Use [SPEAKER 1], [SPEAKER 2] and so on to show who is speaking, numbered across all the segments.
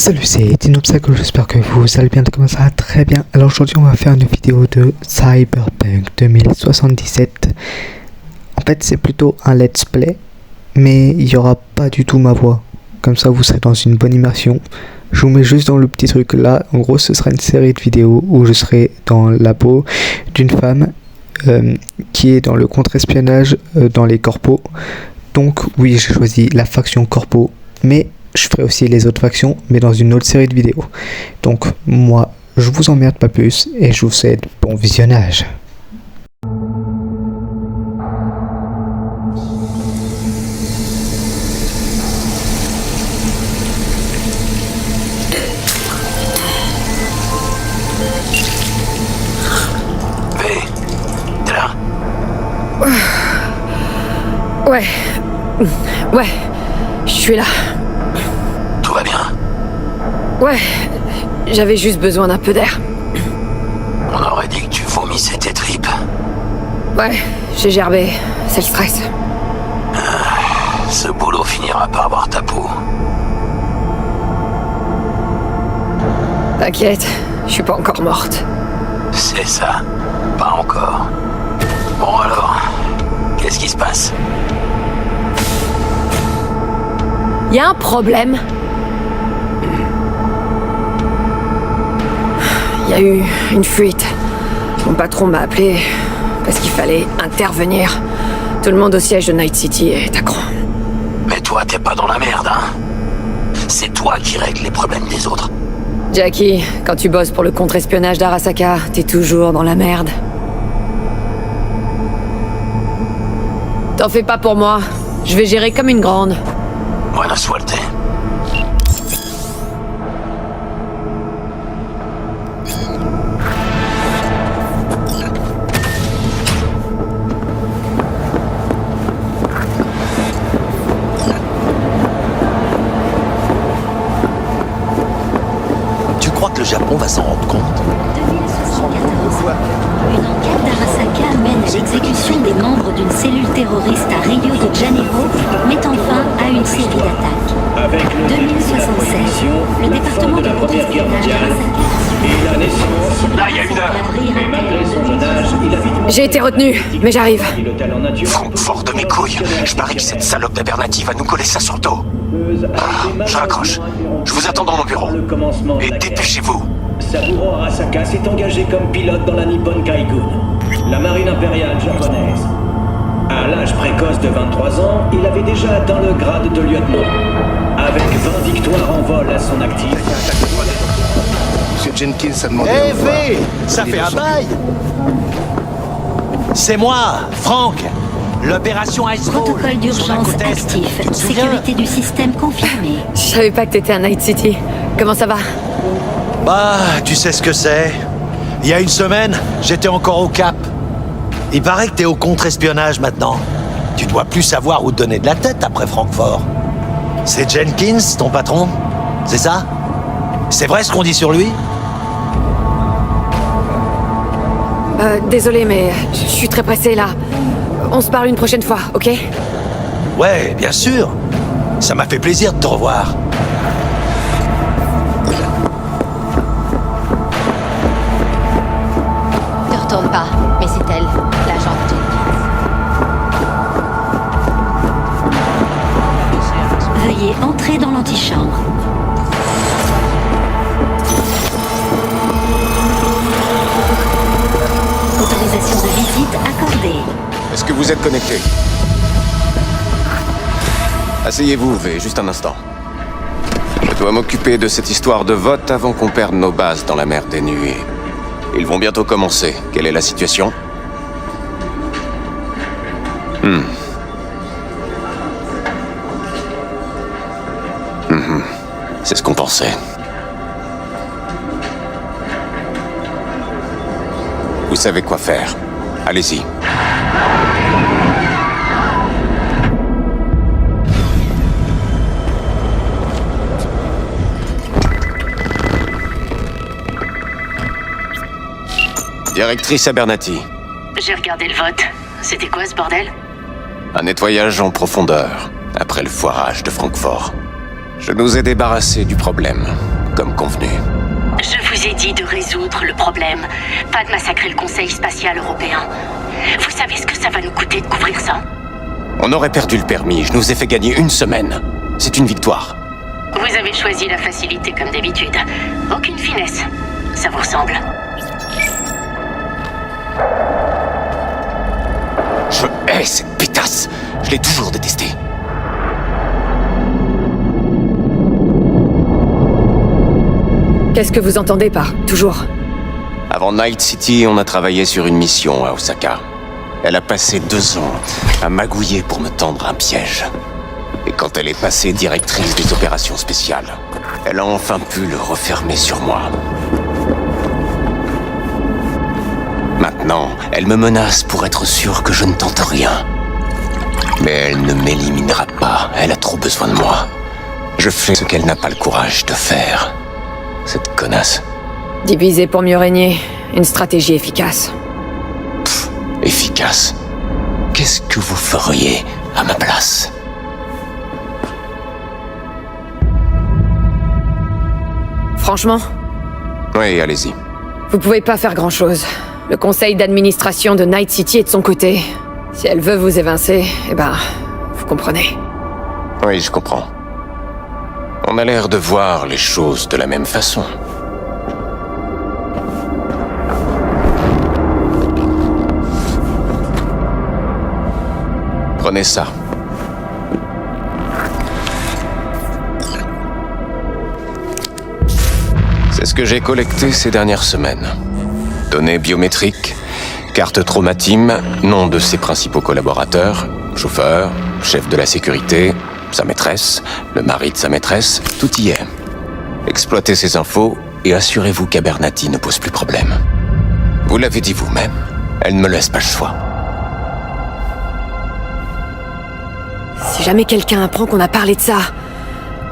[SPEAKER 1] Salut, c'est Dinobsacle, j'espère que vous allez bien, comme ça très bien. Alors aujourd'hui on va faire une vidéo de Cyberpunk 2077. En fait c'est plutôt un let's play, mais il n'y aura pas du tout ma voix. Comme ça vous serez dans une bonne immersion. Je vous mets juste dans le petit truc là. En gros ce sera une série de vidéos où je serai dans la peau d'une femme qui est dans le contre-espionnage dans les corpos. Donc oui, j'ai choisi la faction corpo, mais je ferai aussi les autres factions, mais dans une autre série de vidéos. Donc moi, je vous emmerde pas plus et je vous souhaite bon visionnage.
[SPEAKER 2] V, t'es là?
[SPEAKER 3] Ouais, je suis là.
[SPEAKER 2] Tout va bien?
[SPEAKER 3] Ouais, j'avais juste besoin d'un peu d'air.
[SPEAKER 2] On aurait dit que tu vomissais tes tripes.
[SPEAKER 3] Ouais, j'ai gerbé, c'est le stress.
[SPEAKER 2] Ce boulot finira par avoir ta peau.
[SPEAKER 3] T'inquiète, je suis pas encore morte.
[SPEAKER 2] C'est ça. Pas encore. Bon alors, qu'est-ce qui se passe?
[SPEAKER 3] Y a un problème? Y a eu une fuite. Mon patron m'a appelé parce qu'il fallait intervenir. Tout le monde au siège de Night City est à cran.
[SPEAKER 2] Mais toi, t'es pas dans la merde, hein? C'est toi qui règles les problèmes des autres.
[SPEAKER 3] Jackie, quand tu bosses pour le contre-espionnage d'Arasaka, t'es toujours dans la merde. T'en fais pas pour moi. Je vais gérer comme une grande.
[SPEAKER 2] Buena suerte.
[SPEAKER 4] Tu crois que le Japon va s'en rendre compte?
[SPEAKER 5] 2074. Une enquête d'Arasaka mène à l'exécution des membres d'une cellule terroriste à Rio de Janeiro, mettant fin à une série d'attaques. 2076. Le département de contre-espionnage d'Arasaka.
[SPEAKER 2] Là, il y a une heure.
[SPEAKER 3] J'ai été retenu, mais j'arrive.
[SPEAKER 2] Francfort de mes couilles. Je parie que cette salope d'Abernathy va nous coller ça sur le dos. Je raccroche. Je vous attends dans mon bureau. Et dépêchez-vous.
[SPEAKER 6] Saburo Arasaka s'est engagé comme pilote dans la Nippon Kaigun, la marine impériale japonaise. À l'âge précoce de 23 ans, il avait déjà atteint le grade de lieutenant, avec 20 victoires en vol à son actif.
[SPEAKER 4] Monsieur Jenkins a demandé.
[SPEAKER 7] Eh V, ça fait un bail. C'est moi, Franck. L'opération Iceball.
[SPEAKER 5] Protocole d'urgence actif. Sécurité du système confirmée.
[SPEAKER 3] Je savais pas que t'étais à Night City. Comment ça va?
[SPEAKER 7] Bah, tu sais ce que c'est. Il y a une semaine, j'étais encore au Cap. Il paraît que t'es au contre-espionnage maintenant. Tu dois plus savoir où te donner de la tête après Francfort. C'est Jenkins, ton patron? C'est ça? C'est vrai ce qu'on dit sur lui?
[SPEAKER 3] Désolé, mais je suis très pressée là. On se parle une prochaine fois, ok?
[SPEAKER 7] Ouais, bien sûr. Ça m'a fait plaisir de te revoir.
[SPEAKER 8] Ne retourne pas, mais c'est elle, l'agente Jenkins.
[SPEAKER 5] Veuillez entrer dans l'antichambre. Autorisation de visite accordée.
[SPEAKER 4] Est-ce que vous êtes connecté? Asseyez-vous, V, juste un instant. Je dois m'occuper de cette histoire de vote avant qu'on perde nos bases dans la mer des nuées. Ils vont bientôt commencer. Quelle est la situation? C'est ce qu'on pensait. Vous savez quoi faire. Allez-y. Directrice Abernathy.
[SPEAKER 9] J'ai regardé le vote. C'était quoi ce bordel?
[SPEAKER 4] Un nettoyage en profondeur, après le foirage de Francfort. Je nous ai débarrassés du problème, comme convenu.
[SPEAKER 9] Je vous ai dit de résoudre le problème, pas de massacrer le Conseil spatial européen. Vous savez ce que ça va nous coûter de couvrir ça?
[SPEAKER 4] On aurait perdu le permis, je nous ai fait gagner 1 semaine. C'est une victoire.
[SPEAKER 9] Vous avez choisi la facilité comme d'habitude. Aucune finesse. Ça vous ressemble?
[SPEAKER 4] Je hais cette pétasse. Je l'ai toujours détestée.
[SPEAKER 3] Qu'est-ce que vous entendez par « toujours » ?
[SPEAKER 4] Avant Night City, on a travaillé sur une mission à Osaka. Elle a passé 2 ans à magouiller pour me tendre un piège. Et quand elle est passée directrice des opérations spéciales, elle a enfin pu le refermer sur moi. Maintenant, elle me menace pour être sûre que je ne tente rien. Mais elle ne m'éliminera pas, elle a trop besoin de moi. Je fais ce qu'elle n'a pas le courage de faire. Cette connasse.
[SPEAKER 3] Diviser pour mieux régner, une stratégie efficace.
[SPEAKER 4] Efficace. Qu'est-ce que vous feriez à ma place?
[SPEAKER 3] Franchement,
[SPEAKER 4] Oui, allez-y.
[SPEAKER 3] vous pouvez pas faire grand-chose. Le conseil d'administration de Night City est de son côté. Si elle veut vous évincer, eh ben, vous comprenez.
[SPEAKER 4] Oui, je comprends. On a l'air de voir les choses de la même façon. Prenez ça. C'est ce que j'ai collecté ces dernières semaines. Données biométriques, carte traumatime, nom de ses principaux collaborateurs, chauffeur, chef de la sécurité, sa maîtresse, le mari de sa maîtresse, tout y est. Exploitez ces infos et assurez-vous qu'Abernathy ne pose plus problème. Vous l'avez dit vous-même, elle ne me laisse pas le choix.
[SPEAKER 3] Si jamais quelqu'un apprend qu'on a parlé de ça,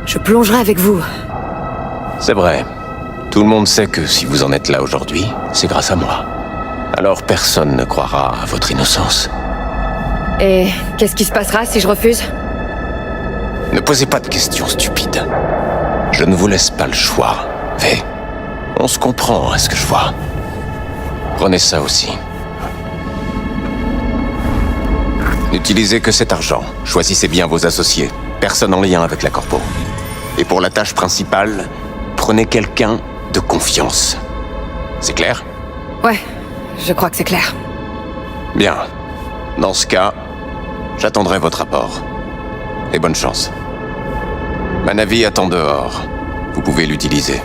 [SPEAKER 3] je plongerai avec vous.
[SPEAKER 4] C'est vrai. Tout le monde sait que si vous en êtes là aujourd'hui, c'est grâce à moi. Alors personne ne croira à votre innocence.
[SPEAKER 3] Et qu'est-ce qui se passera si je refuse ?
[SPEAKER 4] Ne posez pas de questions stupides. Je ne vous laisse pas le choix, V. On se comprend à ce que je vois. Prenez ça aussi. N'utilisez que cet argent. Choisissez bien vos associés. Personne en lien avec la corpo. Et pour la tâche principale, prenez quelqu'un de confiance. C'est clair ?
[SPEAKER 3] Ouais, je crois que c'est clair.
[SPEAKER 4] Bien. Dans ce cas, j'attendrai votre rapport. Et bonne chance. Ma navire attend dehors. Vous pouvez l'utiliser.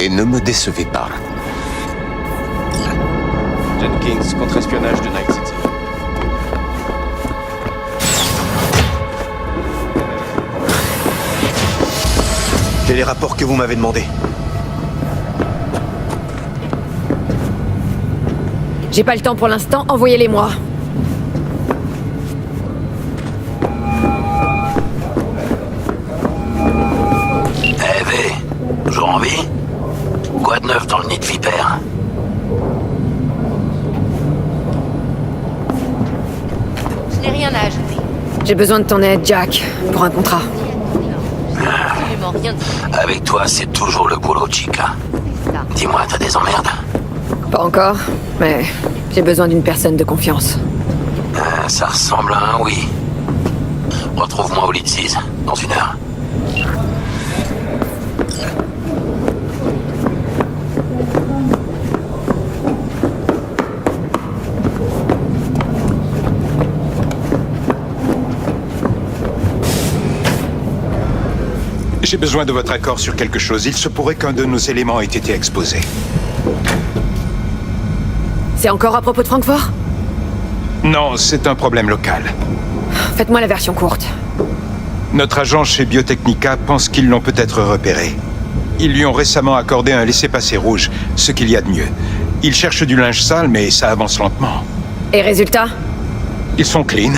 [SPEAKER 4] Et ne me décevez pas. Jenkins, contre-espionnage de Night City.
[SPEAKER 10] Et les rapports que vous m'avez demandés.
[SPEAKER 3] J'ai pas le temps pour l'instant, envoyez-les-moi.
[SPEAKER 11] V, toujours en vie? Quoi de neuf dans le nid de vipère?
[SPEAKER 8] Je n'ai rien à ajouter.
[SPEAKER 3] J'ai besoin de ton aide, Jack, pour un contrat.
[SPEAKER 8] Absolument rien dit.
[SPEAKER 11] Avec toi, c'est toujours le boulot, chica. Dis-moi, t'as des emmerdes?
[SPEAKER 3] Pas encore, mais j'ai besoin d'une personne de confiance.
[SPEAKER 11] Ça ressemble à un oui. Retrouve-moi au lit de 6, dans 1 heure.
[SPEAKER 12] J'ai besoin de votre accord sur quelque chose. Il se pourrait qu'un de nos éléments ait été exposé.
[SPEAKER 3] C'est encore à propos de Francfort ?
[SPEAKER 12] Non, c'est un problème local.
[SPEAKER 3] Faites-moi la version courte.
[SPEAKER 12] Notre agent chez Biotechnica pense qu'ils l'ont peut-être repéré. Ils lui ont récemment accordé un laissez-passer rouge, ce qu'il y a de mieux. Ils cherchent du linge sale, mais ça avance lentement.
[SPEAKER 3] Et résultat ?
[SPEAKER 12] Ils sont clean,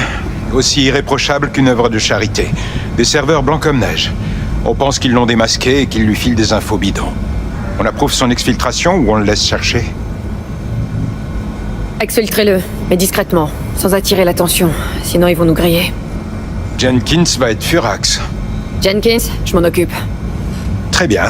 [SPEAKER 12] aussi irréprochables qu'une œuvre de charité. Des serveurs blancs comme neige. On pense qu'ils l'ont démasqué et qu'ils lui filent des infos bidons. On approuve son exfiltration ou on le laisse chercher?
[SPEAKER 3] Exfiltrez-le, mais discrètement, sans attirer l'attention. Sinon ils vont nous griller.
[SPEAKER 12] Jenkins va être furax.
[SPEAKER 3] Jenkins, je m'en occupe.
[SPEAKER 12] Très bien.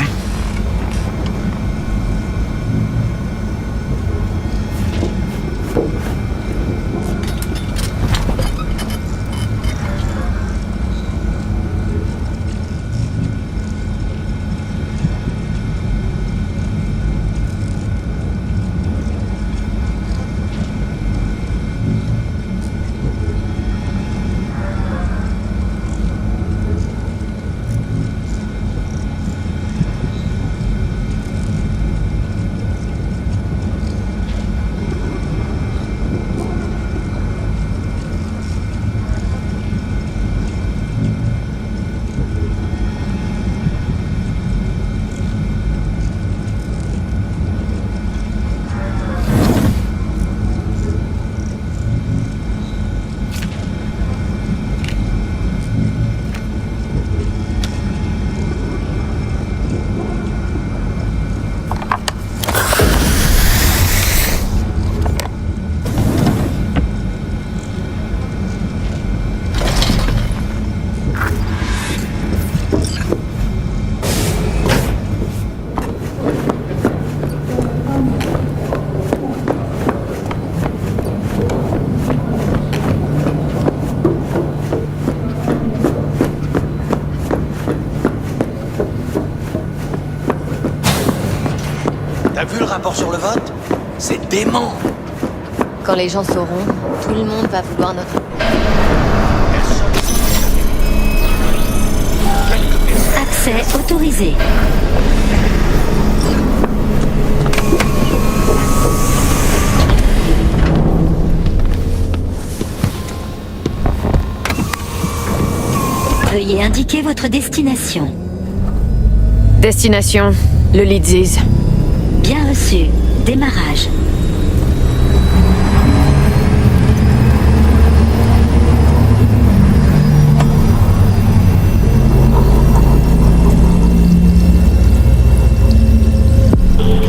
[SPEAKER 7] T'as vu le rapport sur le vote? C'est dément.
[SPEAKER 8] Quand les gens sauront, tout le monde va vouloir notre...
[SPEAKER 5] Accès autorisé. Veuillez indiquer votre destination.
[SPEAKER 3] Destination, le Leadsies.
[SPEAKER 5] Bien reçu. Démarrage.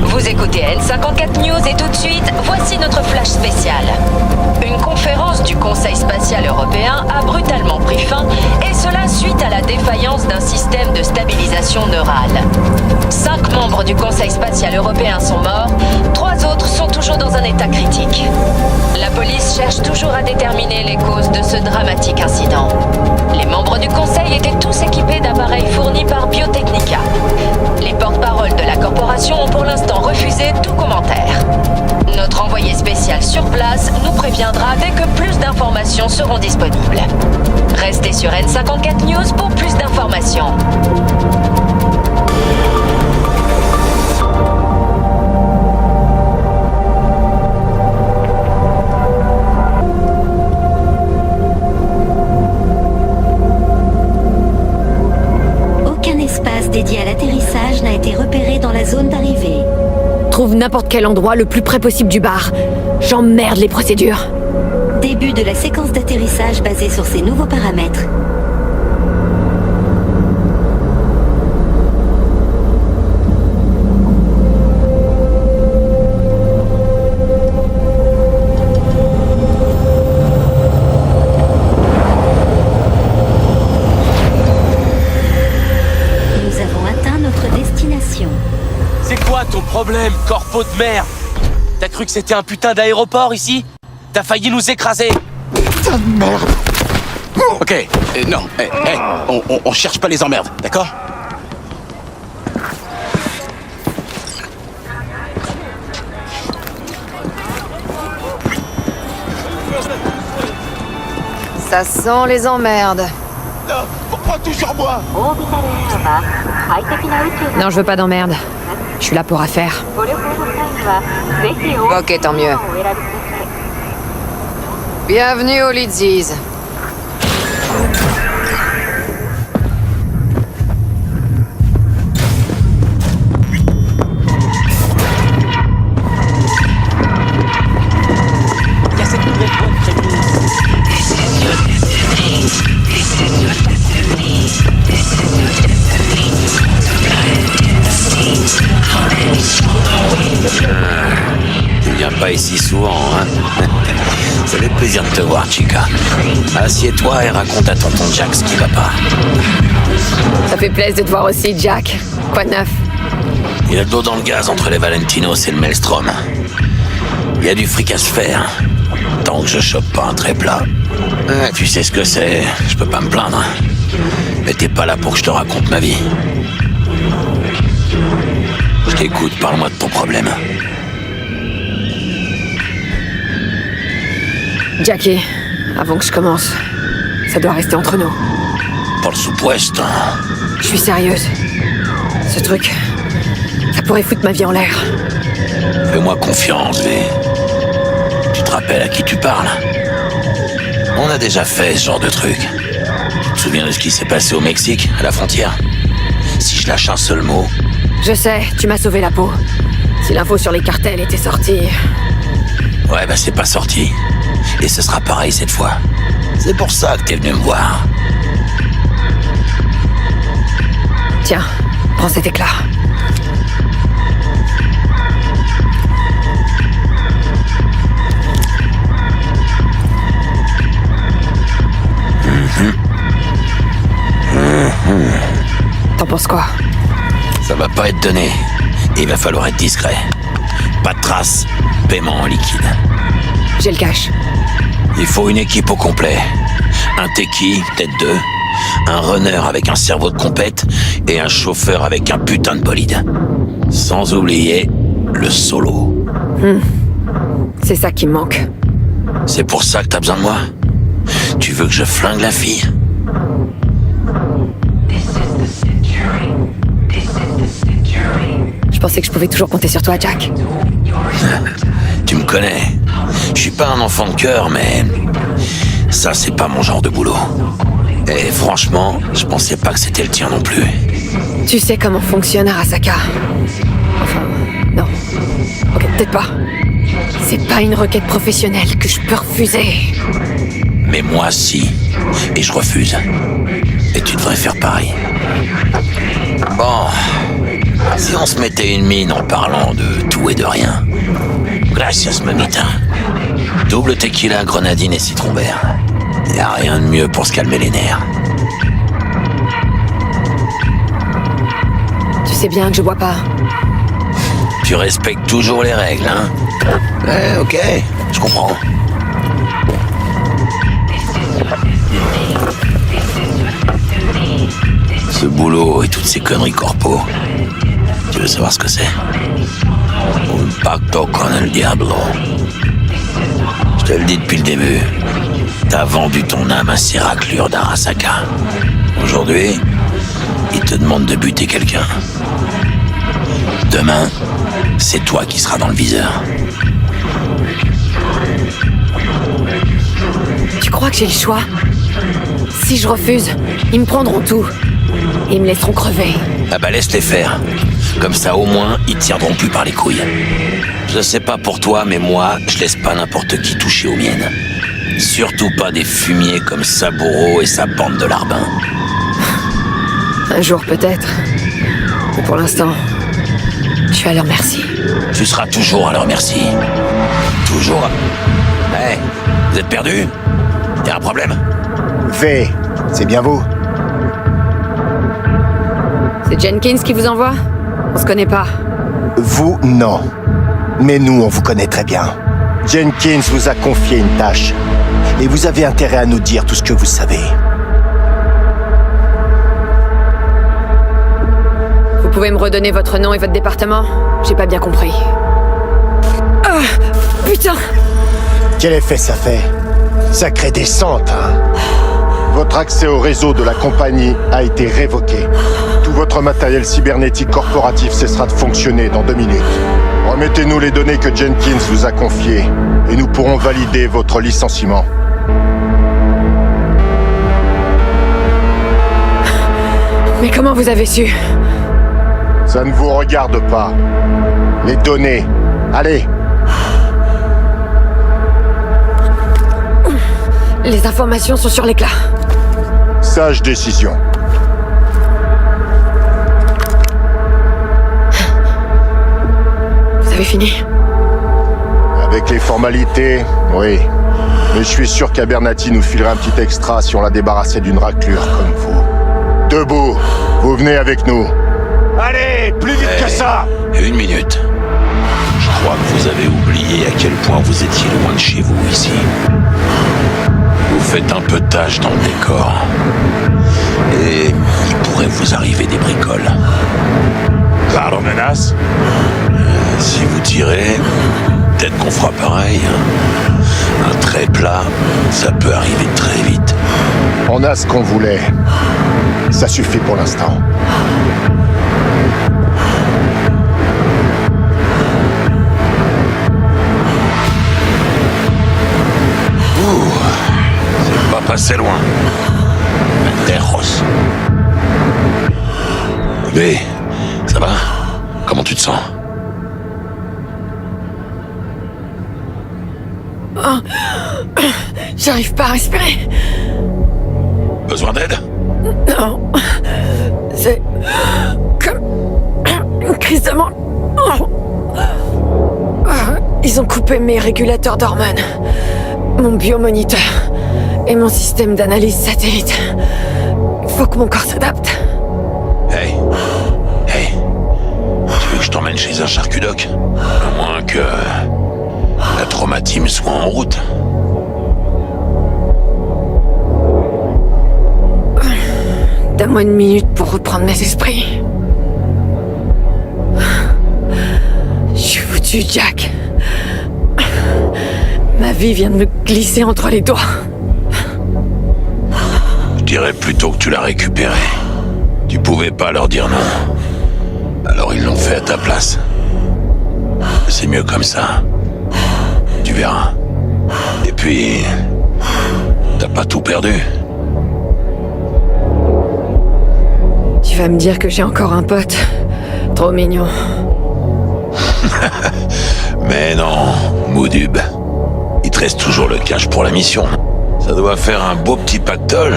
[SPEAKER 13] Vous écoutez N54 News et tout de suite, voici notre flash spécial. Une conférence du Conseil spatial européen a brutalement pris fin, et cela suite à la défaillance d'un système de stabilisation neurale. 5 membres du Conseil spatial européen sont morts, 3 autres sont toujours dans un état critique. La police cherche toujours à déterminer les causes de ce dramatique incident. Les membres du Conseil étaient tous équipés d'appareils fournis par Biotechnica. Les porte-paroles de la corporation ont pour l'instant refusé tout commentaire. Notre envoyé spécial sur place nous préviendra dès que plus d'informations seront disponibles. Restez sur N54 News pour plus d'informations.
[SPEAKER 5] Aucun espace dédié à l'atterrissage n'a été repéré dans la zone d'arrivée.
[SPEAKER 3] Trouve n'importe quel endroit le plus près possible du bar. J'emmerde les procédures.
[SPEAKER 5] Début de la séquence d'atterrissage basée sur ces nouveaux paramètres. Nous avons atteint notre destination.
[SPEAKER 14] C'est quoi ton problème, corpo de merde? T'as cru que c'était un putain d'aéroport ici? T'as failli nous écraser.
[SPEAKER 10] Putain de merde.
[SPEAKER 2] Ok, non, on cherche pas les emmerdes, d'accord?
[SPEAKER 3] Ça sent les emmerdes.
[SPEAKER 10] Non, pourquoi toujours moi?
[SPEAKER 3] Non, je veux pas d'emmerde. Je suis là pour affaire. Ok, tant mieux. Bienvenue au Leadsies.
[SPEAKER 14] Il y a cette nouvelle boîte prévue.
[SPEAKER 11] Tu viens pas ici souvent, hein? Ça fait plaisir de te voir, Chica. Assieds-toi et raconte à tonton Jack ce qui va pas.
[SPEAKER 3] Ça fait plaisir de te voir aussi, Jack. Quoi de neuf?
[SPEAKER 11] Il y a de l'eau dans le gaz entre les Valentinos et le Maelstrom. Il y a du fric à se faire. Tant que je chope pas un trait plat. Tu sais ce que c'est, je peux pas me plaindre. Mais t'es pas là pour que je te raconte ma vie. Je t'écoute, parle-moi de ton problème.
[SPEAKER 3] Jackie, avant que je commence, ça doit rester entre nous.
[SPEAKER 11] Por supuesto.
[SPEAKER 3] Je suis sérieuse. Ce truc, ça pourrait foutre ma vie en l'air.
[SPEAKER 11] Fais-moi confiance, V. Tu te rappelles à qui tu parles? On a déjà fait ce genre de truc. Tu te souviens de ce qui s'est passé au Mexique, à la frontière? Si je lâche un seul mot...
[SPEAKER 3] Je sais, tu m'as sauvé la peau. Si l'info sur les cartels était sortie...
[SPEAKER 11] Ouais, bah c'est pas sorti. Et ce sera pareil cette fois. C'est pour ça que t'es venu me voir.
[SPEAKER 3] Tiens, prends cet éclat. T'en penses quoi?
[SPEAKER 11] Ça va pas être donné. Il va falloir être discret. Pas de traces, paiement en liquide.
[SPEAKER 3] J'ai le cash.
[SPEAKER 11] Il faut une équipe au complet. Un techie, peut-être deux. Un runner avec un cerveau de compète et un chauffeur avec un putain de bolide. Sans oublier le solo.
[SPEAKER 3] C'est ça qui me manque.
[SPEAKER 11] C'est pour ça que t'as besoin de moi? Tu veux que je flingue la fille?
[SPEAKER 3] Je pensais que je pouvais toujours compter sur toi, Jack.
[SPEAKER 11] Tu me connais. Je suis pas un enfant de cœur, mais... ça, c'est pas mon genre de boulot. Et franchement, je pensais pas que c'était le tien non plus.
[SPEAKER 3] Tu sais comment fonctionne Arasaka. Enfin, non. Ok, peut-être pas. C'est pas une requête professionnelle que je peux refuser.
[SPEAKER 11] Mais moi, si. Et je refuse. Et tu devrais faire pareil. Bon... si on se mettait une mine en parlant de tout et de rien. Gracias, mamita. Double tequila, grenadine et citron vert. Y a rien de mieux pour se calmer les nerfs.
[SPEAKER 3] Tu sais bien que je bois pas.
[SPEAKER 11] Tu respectes toujours les règles, hein? Ouais, ok, je comprends. Ce boulot et toutes ces conneries corpo, tu veux savoir ce que c'est? Un pacto con el diablo. Je te le dis depuis le début. T'as vendu ton âme à ces raclures d'Arasaka. Aujourd'hui, il te demande de buter quelqu'un. Demain, c'est toi qui seras dans le viseur.
[SPEAKER 3] Tu crois que j'ai le choix? Si je refuse, ils me prendront tout. Et ils me laisseront crever.
[SPEAKER 11] Ah bah laisse-les faire. Comme ça au moins, ils te tiendront plus par les couilles. Je sais pas pour toi, mais moi, je laisse pas n'importe qui toucher aux miennes. Surtout pas des fumiers comme Saburo et sa bande de larbins.
[SPEAKER 3] Un jour peut-être. Mais pour l'instant, je suis à leur merci.
[SPEAKER 11] Tu seras toujours à leur merci. Toujours. Hey, vous êtes perdus? Y'a un problème?
[SPEAKER 15] V, c'est bien vous?
[SPEAKER 3] C'est Jenkins qui vous envoie? On se connaît pas.
[SPEAKER 15] Vous, non. Mais nous, on vous connaît très bien. Jenkins vous a confié une tâche. Et vous avez intérêt à nous dire tout ce que vous savez.
[SPEAKER 3] Vous pouvez me redonner votre nom et votre département? J'ai pas bien compris. Ah, putain!
[SPEAKER 15] Quel effet ça fait? Sacrée descente, hein?
[SPEAKER 10] Votre accès au réseau de la compagnie a été révoqué. Tout votre matériel cybernétique corporatif cessera de fonctionner dans 2 minutes. Remettez-nous les données que Jenkins vous a confiées et nous pourrons valider votre licenciement.
[SPEAKER 3] Mais comment vous avez su?
[SPEAKER 10] Ça ne vous regarde pas. Les données. Allez!
[SPEAKER 3] Les informations sont sur l'éclat.
[SPEAKER 10] Sage décision.
[SPEAKER 3] Vous avez fini?
[SPEAKER 10] Avec les formalités, oui. Mais je suis sûr qu'Abernathy nous filerait un petit extra si on la débarrassait d'une raclure comme vous. Debout, vous venez avec nous.
[SPEAKER 15] Allez, plus vite que ça!
[SPEAKER 11] Une minute. Je crois que vous avez oublié à quel point vous étiez loin de chez vous ici. Vous faites un peu tâche dans le décor. Et il pourrait vous arriver des bricoles.
[SPEAKER 15] Claro, menace.
[SPEAKER 11] Si vous tirez, peut-être qu'on fera pareil. Un trait plat, ça peut arriver très vite.
[SPEAKER 10] On a ce qu'on voulait. Ça suffit pour l'instant.
[SPEAKER 11] C'est pas passé loin. Penderros. B, ça va? Comment tu te sens?
[SPEAKER 3] Oh. J'arrive pas à respirer.
[SPEAKER 11] Besoin d'aide?
[SPEAKER 3] Non. C'est comme une crise de manque. Ils ont coupé mes régulateurs d'hormones, mon biomoniteur et mon système d'analyse satellite. Faut que mon corps s'adapte.
[SPEAKER 11] Hey. Tu veux que je t'emmène chez un charcudoc? À moins que la traumatisme soit en route.
[SPEAKER 3] Donne-moi une minute pour reprendre mes esprits. Je suis foutu, Jack. Ma vie vient de me glisser entre les doigts.
[SPEAKER 11] Je dirais plutôt que tu l'as récupéré. Tu pouvais pas leur dire non. Alors ils l'ont fait à ta place. C'est mieux comme ça. Tu verras. Et puis... t'as pas tout perdu.
[SPEAKER 3] Tu vas me dire que j'ai encore un pote. Trop mignon.
[SPEAKER 11] Mais non, Moudub. Il te reste toujours le cash pour la mission. Ça doit faire un beau petit pactole.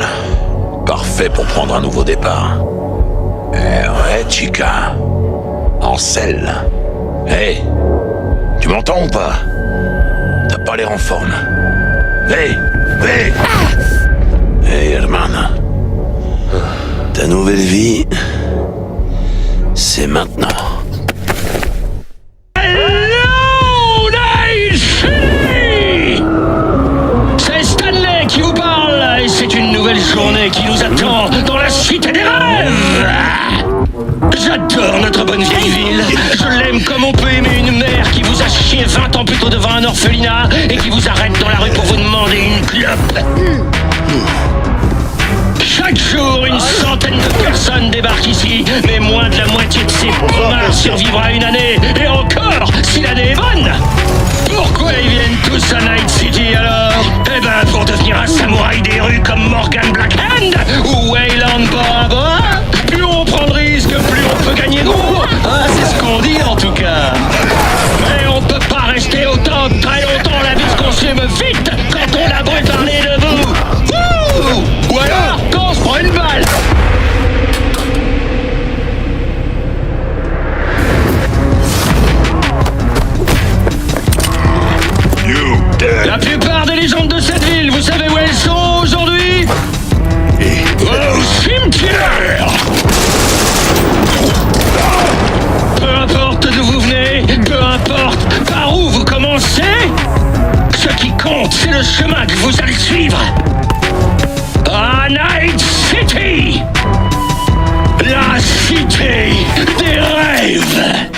[SPEAKER 11] Parfait pour prendre un nouveau départ. Eh ouais, chica. En selle. Hey, tu m'entends ou pas? T'as pas l'air en forme. Hey, hermana. Ta nouvelle vie, c'est maintenant.
[SPEAKER 16] Hello, Nice! C'est Stanley qui vous parle, et c'est une nouvelle journée qui nous attend dans la cité des rêves. J'adore notre bonne vieille ville. Je l'aime comme on peut aimer une mère qui vous a chié 20 ans plus tôt devant un orphelinat et qui vous arrête dans la rue pour vous demander une clope. Chaque jour, une centaine de personnes débarquent ici, mais moins de la moitié de ces pommards survivra une année, et encore, si l'année est bonne. Pourquoi ils viennent tous à Night City alors? Eh ben, pour devenir un samouraï des rues comme Morgan Blackhand ou Wayland Bora Bora. Plus on prend de risques, plus on peut gagner gros. Ah, c'est ce qu'on dit en tout cas. Mais on peut pas rester autant très longtemps, la vie se consume vite quand on a beau parler de vous. Ou alors, quand on se prend une balle. La plupart des légendes de cette ville, vous savez où elles sont aujourd'hui? Au cimetière. Peu importe d'où vous venez, peu importe par où vous commencez, ce qui compte, c'est le chemin que vous allez suivre. À Night City, la cité des rêves.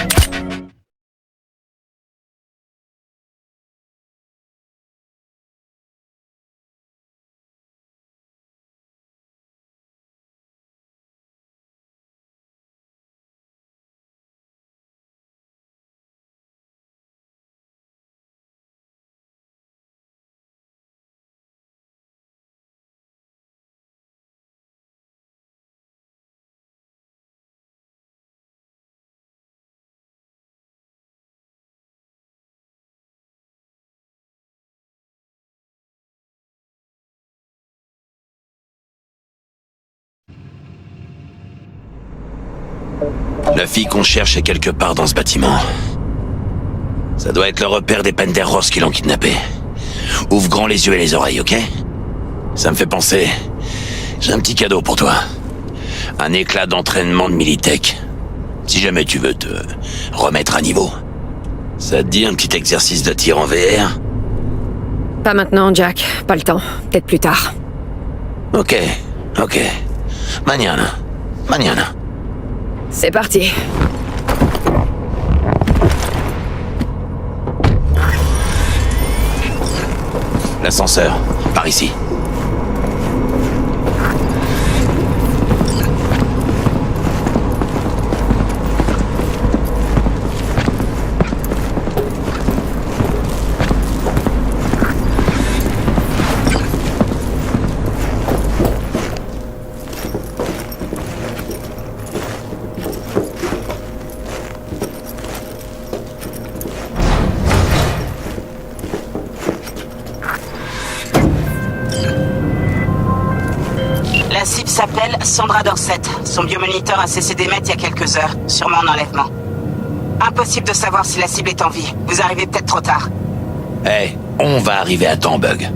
[SPEAKER 11] La fille qu'on cherche est quelque part dans ce bâtiment. Ça doit être le repère des Penderros qui l'ont kidnappé. Ouvre grand les yeux et les oreilles, ok? Ça me fait penser... J'ai un petit cadeau pour toi. Un éclat d'entraînement de Militech. Si jamais tu veux te remettre à niveau. Ça te dit un petit exercice de tir en VR?
[SPEAKER 3] Pas maintenant, Jack. Pas le temps. Peut-être plus tard.
[SPEAKER 11] Ok. Mañana.
[SPEAKER 3] C'est parti.
[SPEAKER 11] L'ascenseur, par ici.
[SPEAKER 9] La cible s'appelle Sandra Dorset. Son biomoniteur a cessé d'émettre il y a quelques heures, sûrement en enlèvement. Impossible de savoir si la cible est en vie. Vous arrivez peut-être trop tard.
[SPEAKER 11] On va arriver à temps, Bug.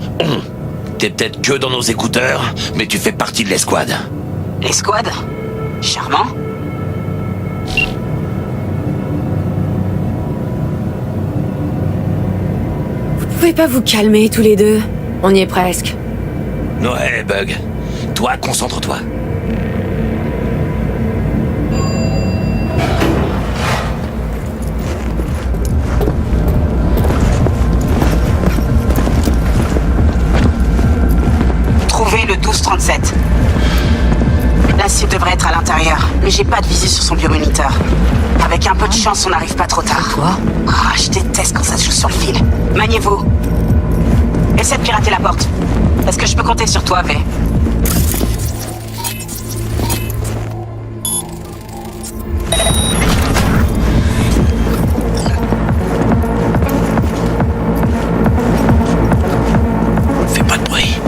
[SPEAKER 11] T'es peut-être que dans nos écouteurs, mais tu fais partie de l'escouade.
[SPEAKER 9] L'escouade? Charmant.
[SPEAKER 3] Vous pouvez pas vous calmer tous les deux? On y est presque.
[SPEAKER 11] Ouais, Bug. Toi, concentre-toi.
[SPEAKER 9] Trouvez le 1237. La cible devrait être à l'intérieur, mais j'ai pas de visu sur son biomoniteur. Avec un peu de chance, on n'arrive pas trop tard.
[SPEAKER 3] Quoi?
[SPEAKER 9] Ah, je déteste quand ça se joue sur le fil. Maniez-vous. Essaie de pirater la porte. Est-ce que je peux compter sur toi, V?
[SPEAKER 11] Fais pas de bruit.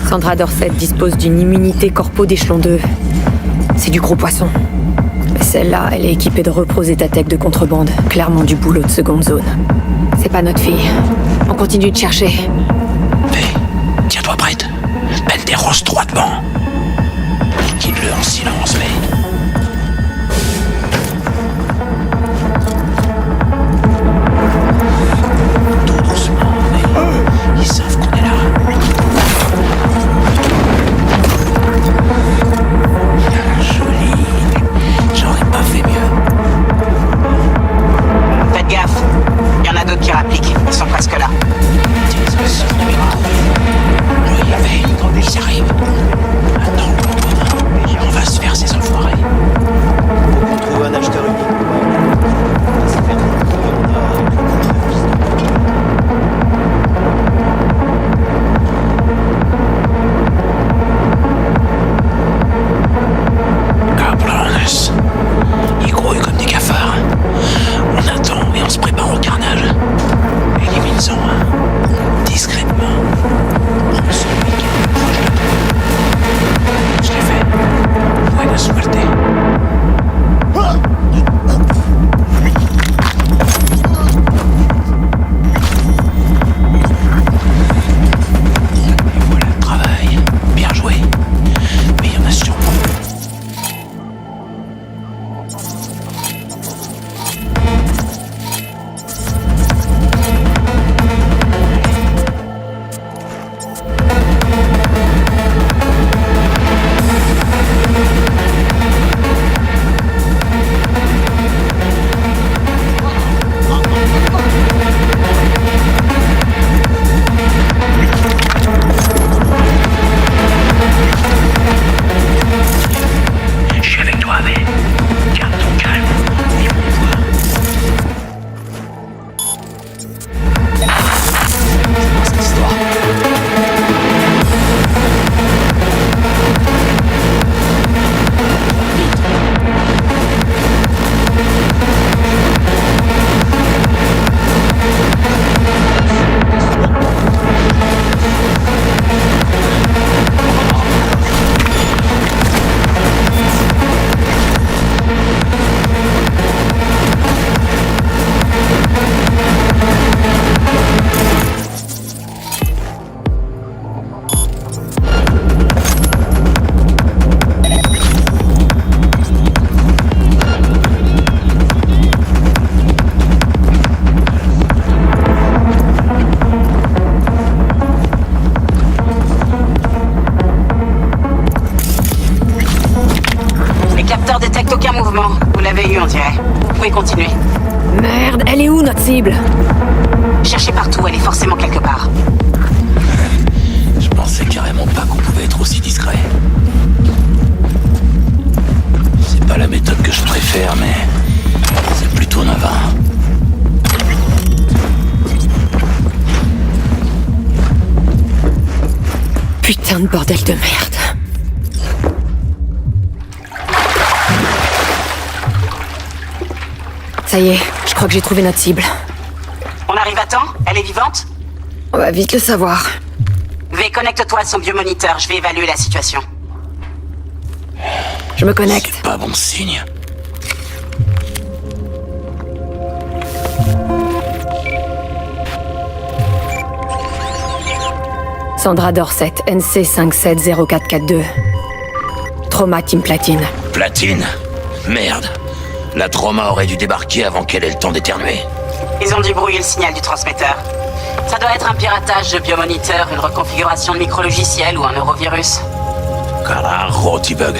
[SPEAKER 3] Sandra Dorset dispose d'une immunité corpo d'échelon 2. C'est du gros poisson. Mais celle-là, elle est équipée de reprosétatech de contrebande. Clairement du boulot de seconde zone. C'est pas notre fille. On continue de chercher.
[SPEAKER 11] Tiens-toi prête. Elle déroge droit devant. Quitte-le en silence, mais... Tout doucement, mais... Ils savent qu'on est là. Joli. J'aurais pas fait mieux.
[SPEAKER 9] Faites gaffe. Il y en a d'autres qui rappliquent. Ils sont presque là.
[SPEAKER 11] Ils arrivent.
[SPEAKER 9] mouvement. Vous l'avez eu, on dirait. Vous pouvez continuer.
[SPEAKER 3] Merde, elle est où notre cible?
[SPEAKER 9] Cherchez partout, elle est forcément quelque part.
[SPEAKER 11] Je pensais carrément pas qu'on pouvait être aussi discret. C'est pas la méthode que je préfère, mais c'est plutôt navrant.
[SPEAKER 3] Putain de bordel de merde. Ça y est, je crois que j'ai trouvé notre cible.
[SPEAKER 9] On arrive à temps? Elle est vivante?
[SPEAKER 3] On va vite le savoir.
[SPEAKER 9] V, connecte-toi à son biomoniteur, je vais évaluer la situation.
[SPEAKER 3] Je me connecte.
[SPEAKER 11] C'est pas bon signe.
[SPEAKER 3] Sandra Dorset, NC570442. Trauma Team Platine.
[SPEAKER 11] Platine? Merde. La trauma aurait dû débarquer avant qu'elle ait le temps d'éternuer.
[SPEAKER 9] Ils ont dû brouiller le signal du transmetteur. Ça doit être un piratage de biomoniteur, une reconfiguration de micro-logiciel ou un neurovirus.
[SPEAKER 11] Carajo, T-Bug.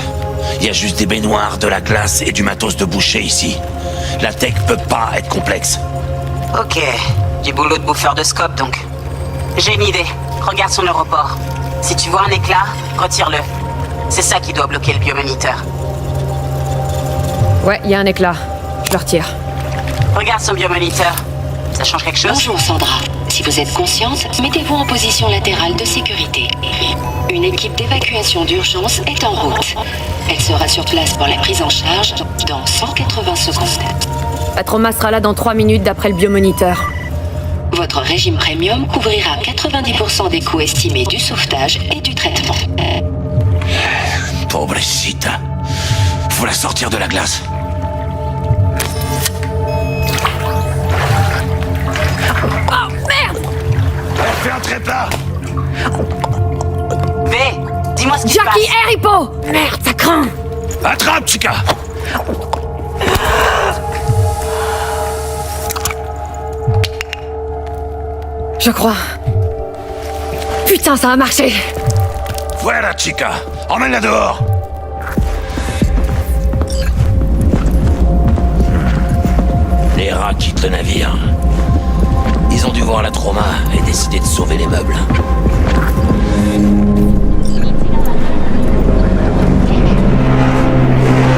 [SPEAKER 11] Il y a juste des baignoires, de la glace et du matos de boucher ici. La tech peut pas être complexe.
[SPEAKER 9] Ok, du boulot de bouffeur de scope donc. J'ai une idée. Regarde son europort. Si tu vois un éclat, retire-le. C'est ça qui doit bloquer le biomoniteur.
[SPEAKER 3] Ouais, il y a un éclat. Je le retire.
[SPEAKER 9] Regarde son biomoniteur. Ça change quelque chose?
[SPEAKER 5] Bonjour Sandra. Si vous êtes consciente, mettez-vous en position latérale de sécurité. Une équipe d'évacuation d'urgence est en route. Elle sera sur place pour la prise en charge dans 180 secondes.
[SPEAKER 3] La trauma sera là dans 3 minutes d'après le biomoniteur.
[SPEAKER 5] Votre régime premium couvrira 90% des coûts estimés du sauvetage et du traitement.
[SPEAKER 11] Pobrecita. Faut la sortir de la glace.
[SPEAKER 3] Oh merde!
[SPEAKER 11] Elle fait un trépas.
[SPEAKER 9] V, dis-moi ce qui se passe.
[SPEAKER 3] Jackie, air hippo! Merde, ça craint!
[SPEAKER 11] Attrape, Chica!
[SPEAKER 3] Je crois. Putain, ça a marché!
[SPEAKER 11] Voilà, Chica! Emmène-la dehors! Les rats quittent le navire. Ils ont dû voir la trauma et décider de sauver les meubles.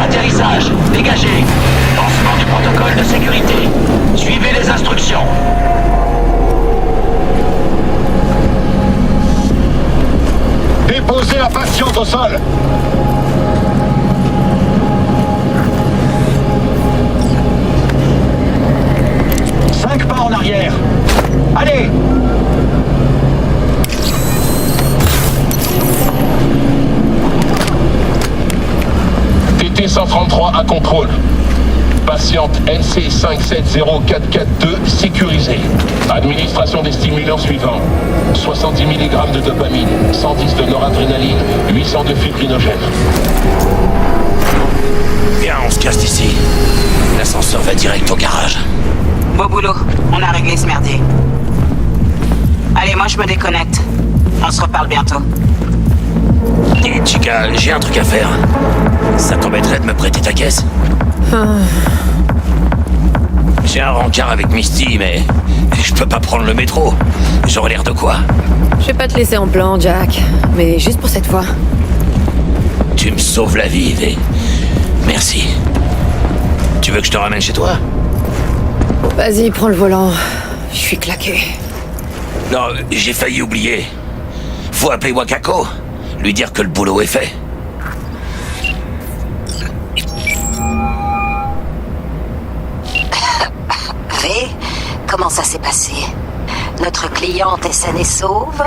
[SPEAKER 16] Atterrissage, dégagé. Lancement du protocole de sécurité. Suivez les instructions.
[SPEAKER 10] Déposez la patiente au sol.
[SPEAKER 16] Pas en arrière. Allez!
[SPEAKER 17] TT-133 à contrôle. Patiente NC570442 sécurisée. Administration des stimulants suivants. 70 mg de dopamine, 110 de noradrénaline, 800 de fibrinogène.
[SPEAKER 11] Bien, on se casse d'ici. L'ascenseur va direct au garage.
[SPEAKER 9] Beau boulot, on a réglé ce merdier. Allez, moi je me déconnecte. On se reparle bientôt.
[SPEAKER 11] Et Chica, j'ai un truc à faire. Ça t'embêterait de me prêter ta caisse? J'ai un rencard avec Misty, mais je peux pas prendre le métro. J'aurais l'air de quoi?
[SPEAKER 3] Je vais pas te laisser en plan, Jack. Mais juste pour cette fois.
[SPEAKER 11] Tu me sauves la vie, V. Merci. Tu veux que je te ramène chez toi?
[SPEAKER 3] Vas-y, prends le volant. Je suis claqué.
[SPEAKER 11] Non, j'ai failli oublier. Faut appeler Wakako. Lui dire que le boulot est fait.
[SPEAKER 5] V, comment ça s'est passé? Notre cliente est saine et sauve?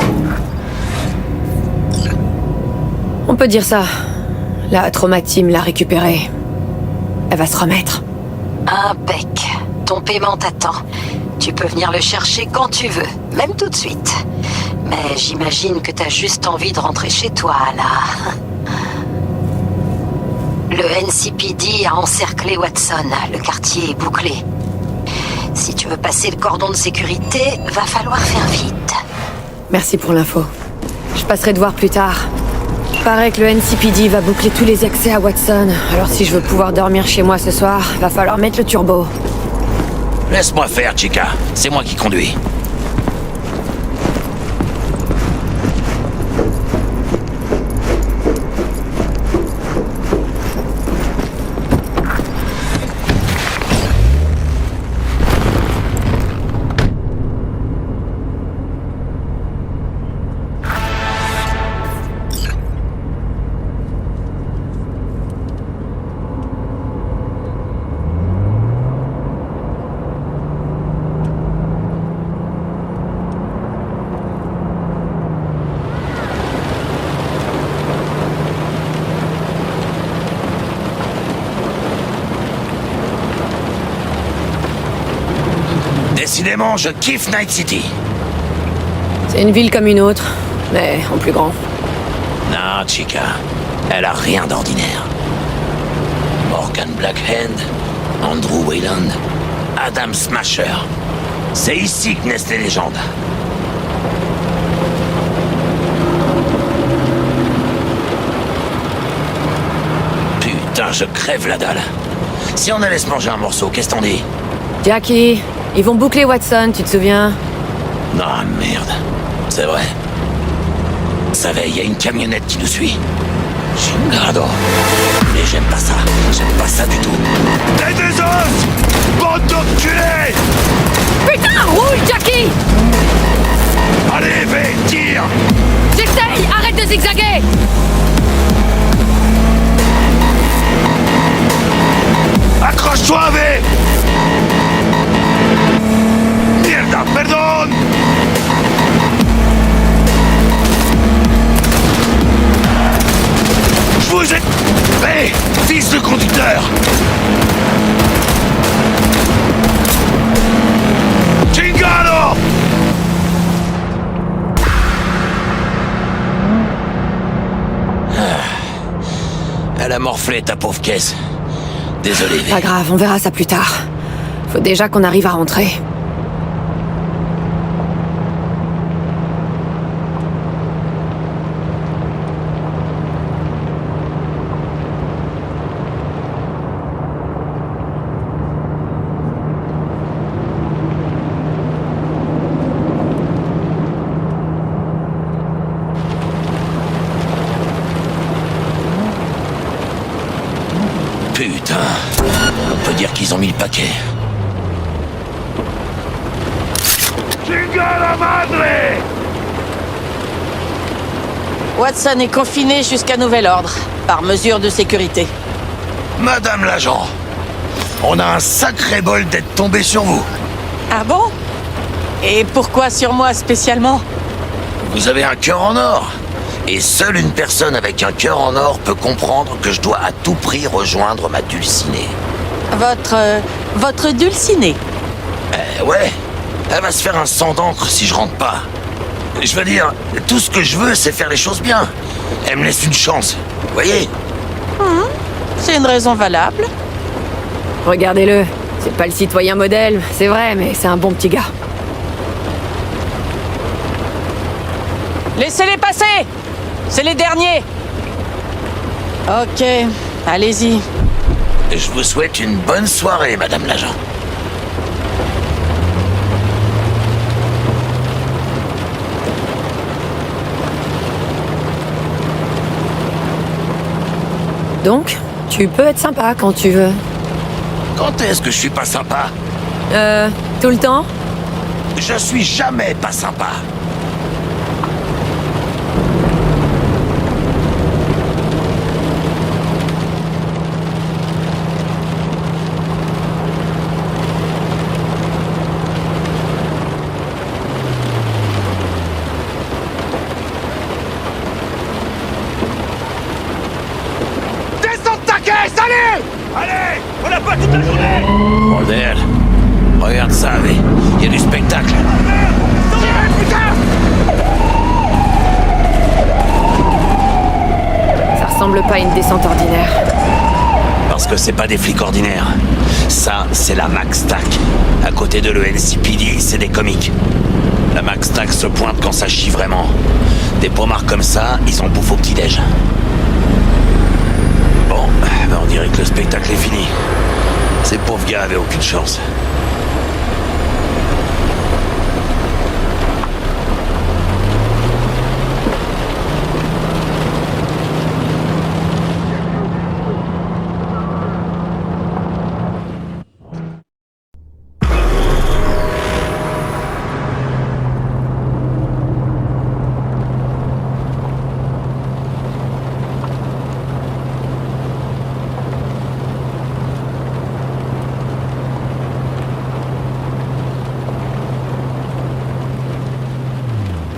[SPEAKER 3] On peut dire ça. La trauma team l'a récupérée. Elle va se remettre.
[SPEAKER 5] Impec. Ton paiement t'attend. Tu peux venir le chercher quand tu veux, même tout de suite. Mais j'imagine que t'as juste envie de rentrer chez toi, là. Le NCPD a encerclé Watson. Le quartier est bouclé. Si tu veux passer le cordon de sécurité, va falloir faire vite.
[SPEAKER 3] Merci pour l'info. Je passerai te voir plus tard. Paraît que le NCPD va boucler tous les accès à Watson. Alors si je veux pouvoir dormir chez moi ce soir, va falloir mettre le turbo.
[SPEAKER 11] Laisse-moi faire, Chica. C'est moi qui conduis. Décidément, je kiffe Night City.
[SPEAKER 3] C'est une ville comme une autre, mais en plus grand.
[SPEAKER 11] Non, Chica, elle a rien d'ordinaire. Morgan Blackhand, Andrew Wayland, Adam Smasher. C'est ici que naissent les légendes. Putain, je crève la dalle. Si on allait se manger un morceau, qu'est-ce t'en dis?
[SPEAKER 3] Jackie, ils vont boucler Watson, tu te souviens?
[SPEAKER 11] Ah merde, c'est vrai. Ça va, il y a une camionnette qui nous suit. Chingado. Mais j'aime pas ça du tout. T'es des os! Bande d'enculés!
[SPEAKER 3] Putain, roule, Jackie!
[SPEAKER 11] Allez, vais, tire!
[SPEAKER 3] J'essaye, arrête de zigzaguer!
[SPEAKER 11] Accroche-toi, V! Mierda, pardon! Je vous ai... Hé, fils de conducteur! Chingado! Elle a morflé ta pauvre caisse. Désolé.
[SPEAKER 3] Pas grave, on verra ça plus tard. Faut déjà qu'on arrive à rentrer.
[SPEAKER 11] Putain, on peut dire qu'ils ont mis le paquet.
[SPEAKER 16] Chingada madre!
[SPEAKER 18] Watson est confiné jusqu'à nouvel ordre, par mesure de sécurité.
[SPEAKER 11] Madame l'agent, on a un sacré bol d'être tombé sur vous.
[SPEAKER 18] Ah bon? Et pourquoi sur moi spécialement?
[SPEAKER 11] Vous avez un cœur en or. Et seule une personne avec un cœur en or peut comprendre que je dois à tout prix rejoindre ma dulcinée.
[SPEAKER 18] Votre dulcinée?
[SPEAKER 11] Ouais. Elle va se faire un sang d'encre si je rentre pas. Je veux dire, tout ce que je veux, c'est faire les choses bien. Elle me laisse une chance, vous voyez?
[SPEAKER 18] C'est une raison valable.
[SPEAKER 3] Regardez-le. C'est pas le citoyen modèle, c'est vrai, mais c'est un bon petit gars.
[SPEAKER 18] Laissez-les passer! C'est les derniers! Ok, allez-y.
[SPEAKER 11] Je vous souhaite une bonne soirée, madame l'agent.
[SPEAKER 3] Donc, tu peux être sympa quand tu veux.
[SPEAKER 11] Quand est-ce que je suis pas sympa?
[SPEAKER 3] Tout le temps?
[SPEAKER 11] Je suis jamais pas sympa.
[SPEAKER 16] Allez! On n'a pas toute la journée!
[SPEAKER 11] Bordel! Regarde ça, V. Il y a du spectacle.
[SPEAKER 3] Ça ressemble pas à une descente ordinaire.
[SPEAKER 11] Parce que c'est pas des flics ordinaires. Ça, c'est la Max Stack. À côté de le NCPD, c'est des comiques. La Max Tax se pointe quand ça chie vraiment. Des pommards comme ça, ils en bouffent au petit-déj. Bon, ben on dirait que le spectacle est fini. Ces pauvres gars avaient aucune chance.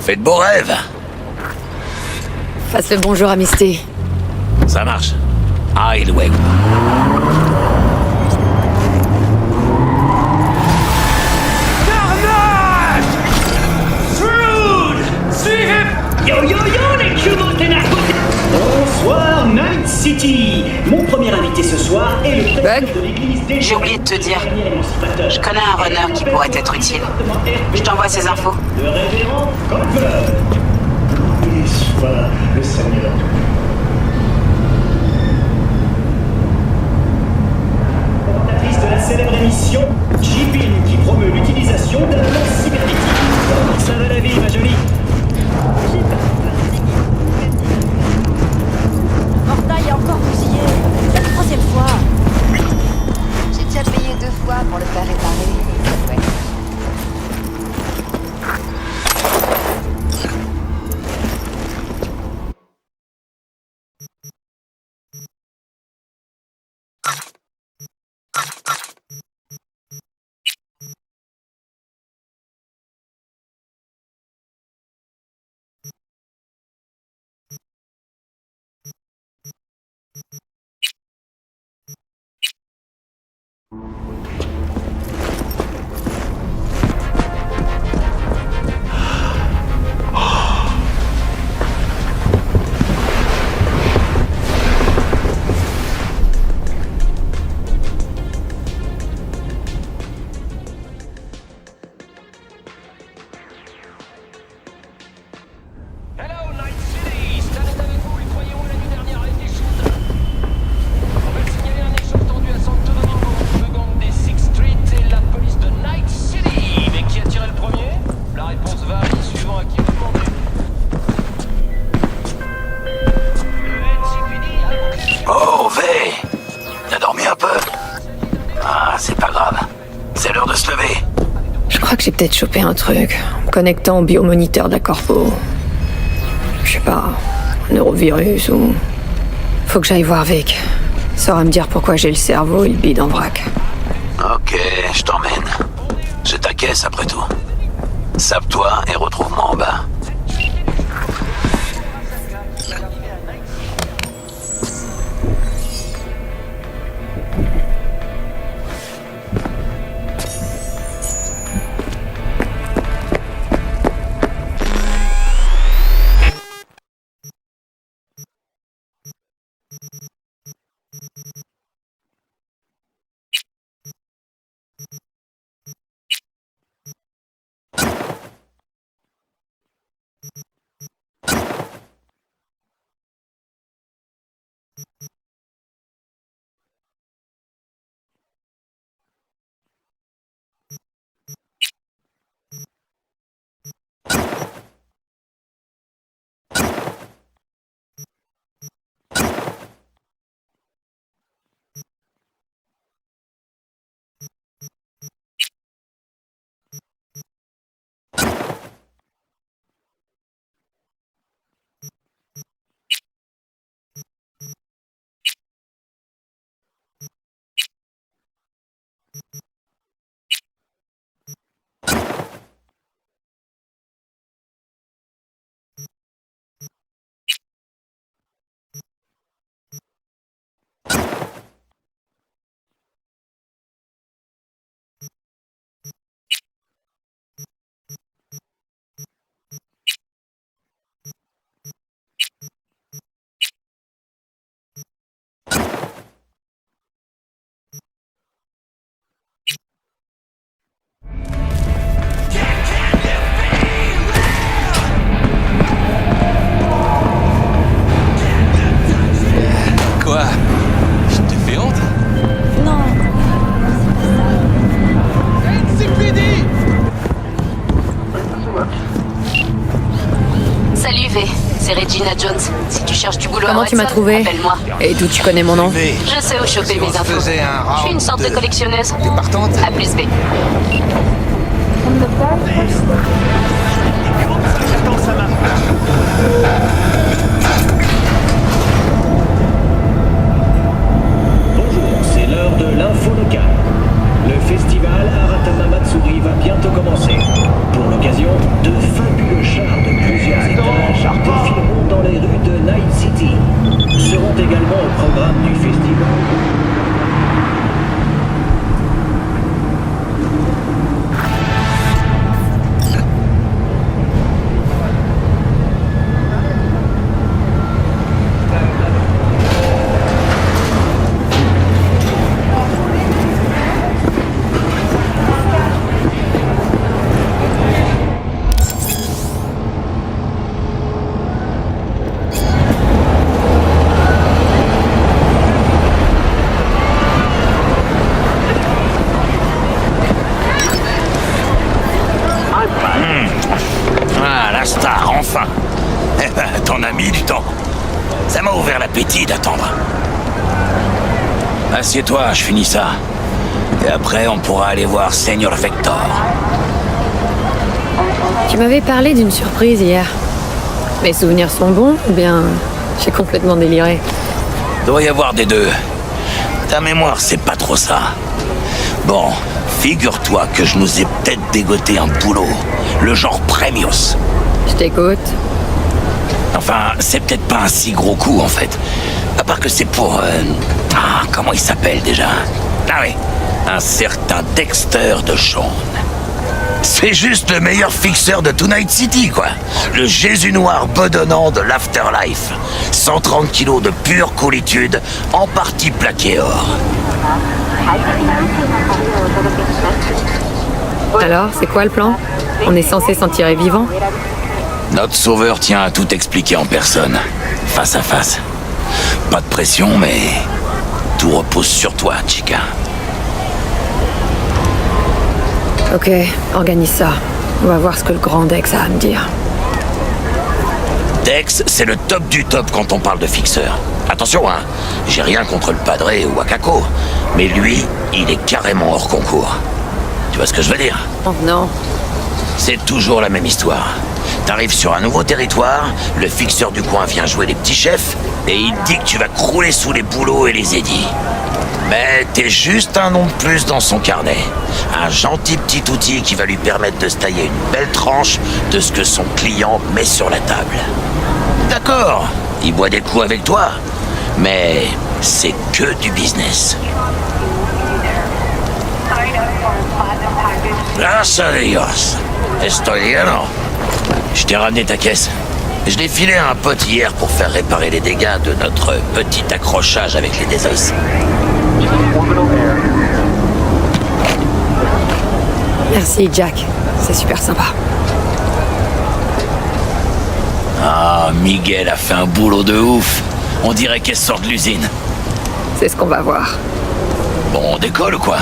[SPEAKER 11] Fais de beaux rêves.
[SPEAKER 3] Fasse le bonjour à Misty.
[SPEAKER 11] Ça marche. Hideaway.
[SPEAKER 16] Carnage! Shrewd! Yo yo yo les cubos des narcotiques!
[SPEAKER 6] Bonsoir, Night City. Mon premier invité ce soir est le président de l'église des...
[SPEAKER 9] J'ai oublié de te dire. Je connais un runner qui pourrait être utile. Je t'envoie ses infos.
[SPEAKER 6] Le révérend Conklin. Et soit le Seigneur. Présentatrice de la célèbre émission J-Pin qui promeut l'utilisation d'un lance cybernétique. Ça va la vie, ma jolie?
[SPEAKER 8] Portail est encore bousillé. La troisième fois. J'ai déjà payé 2 fois pour le faire réparer. Ouais.
[SPEAKER 11] Oh, V! T'as dormi un peu? Ah, c'est pas grave. C'est l'heure de se lever.
[SPEAKER 3] Je crois que j'ai peut-être chopé un truc en me connectant au biomoniteur de la corpo. Je sais pas, un neurovirus ou... Faut que j'aille voir Vic. Il saura me dire pourquoi j'ai le cerveau et le bide en vrac.
[SPEAKER 11] Ok, je t'emmène. J'ai ta caisse après tout. Sape-toi et retrouve-moi en bas.
[SPEAKER 9] boulot
[SPEAKER 3] Comment
[SPEAKER 9] à
[SPEAKER 3] tu m'as
[SPEAKER 9] Watson,
[SPEAKER 3] trouvé?
[SPEAKER 9] appelle-moi.
[SPEAKER 3] Et d'où tu connais mon nom?
[SPEAKER 9] Je sais où choper mes infos. Je suis une sorte de collectionneuse.
[SPEAKER 11] T'es partante?
[SPEAKER 9] A plus B.
[SPEAKER 6] Bonjour, c'est l'heure de l'info locale. Le festival Aratama Matsuri va bientôt commencer. Pour l'occasion, de fabuleux chars de plusieurs étages défileront dans les rues de Night City. Seront également au programme du festival.
[SPEAKER 11] Ah, la star, enfin. Eh ben, t'en as mis du temps. Ça m'a ouvert l'appétit d'attendre. Assieds-toi, je finis ça. Et après, on pourra aller voir Senior Vector.
[SPEAKER 3] Tu m'avais parlé d'une surprise hier. Mes souvenirs sont bons ou bien j'ai complètement déliré?
[SPEAKER 11] Doit y avoir des deux. Ta mémoire, c'est pas trop ça. Bon, figure-toi que je nous ai peut-être dégoté un boulot. Le genre Premios.
[SPEAKER 3] Je t'écoute.
[SPEAKER 11] Enfin, c'est peut-être pas un si gros coup, en fait. À part que c'est pour... comment il s'appelle, déjà? Ah oui, un certain Dexter de Shawn. C'est juste le meilleur fixeur de Tonight City, quoi. Le Jésus noir bedonnant de l'Afterlife. 130 kilos de pure coolitude, en partie plaqué or.
[SPEAKER 3] Alors, c'est quoi le plan? On est censé s'en tirer vivant?
[SPEAKER 11] Notre sauveur tient à tout expliquer en personne, face à face. Pas de pression, mais tout repose sur toi, Chica.
[SPEAKER 3] Ok, organise ça. On va voir ce que le grand Dex a à me dire.
[SPEAKER 11] Dex, c'est le top du top quand on parle de fixeur. Attention, hein, j'ai rien contre le Padré ou Wakako, mais lui, il est carrément hors concours. Tu vois ce que je veux dire?
[SPEAKER 3] Oh non.
[SPEAKER 11] C'est toujours la même histoire. T'arrives sur un nouveau territoire, le fixeur du coin vient jouer les petits chefs, et il te dit que tu vas crouler sous les boulots et les édits. Mais t'es juste un nom de plus dans son carnet. Un gentil petit outil qui va lui permettre de se tailler une belle tranche de ce que son client met sur la table. D'accord, il boit des coups avec toi, mais c'est que du business. Gracias a Dios. Estoy lleno. Je t'ai ramené ta caisse. Je l'ai filé à un pote hier pour faire réparer les dégâts de notre petit accrochage avec les Desos.
[SPEAKER 3] Merci, Jack. C'est super sympa.
[SPEAKER 11] Ah, Miguel a fait un boulot de ouf. On dirait qu'elle sort de l'usine.
[SPEAKER 3] C'est ce qu'on va voir.
[SPEAKER 11] Bon, on décolle ou quoi?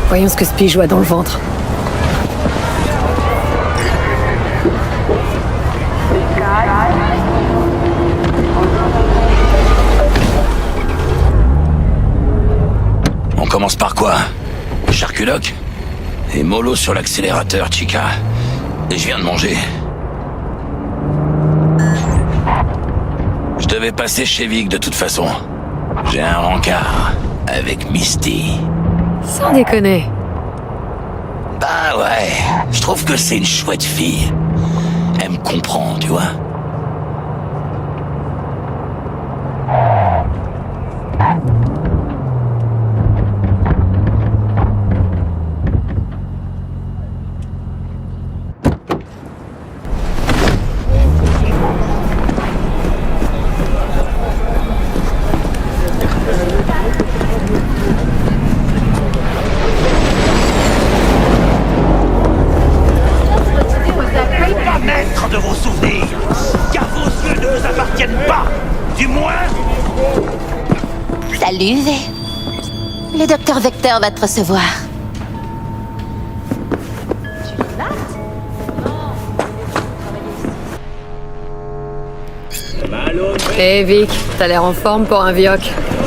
[SPEAKER 3] Voyons ce que ce pigeon a dans le ventre.
[SPEAKER 11] On commence par quoi? Charculoc? Et mollo sur l'accélérateur, Chica. Et je viens de manger. Je devais passer chez Vic de toute façon. J'ai un rencard avec Misty.
[SPEAKER 3] Sans déconner.
[SPEAKER 11] Bah ouais, je trouve que c'est une chouette fille. Elle me comprend, tu vois.
[SPEAKER 16] De vos souvenirs, car vos yeux ne nous appartiennent pas, du moins.
[SPEAKER 5] Salut, V. Le docteur Vector va te recevoir.
[SPEAKER 3] Hé Vic, t'as l'air en forme pour un vioc.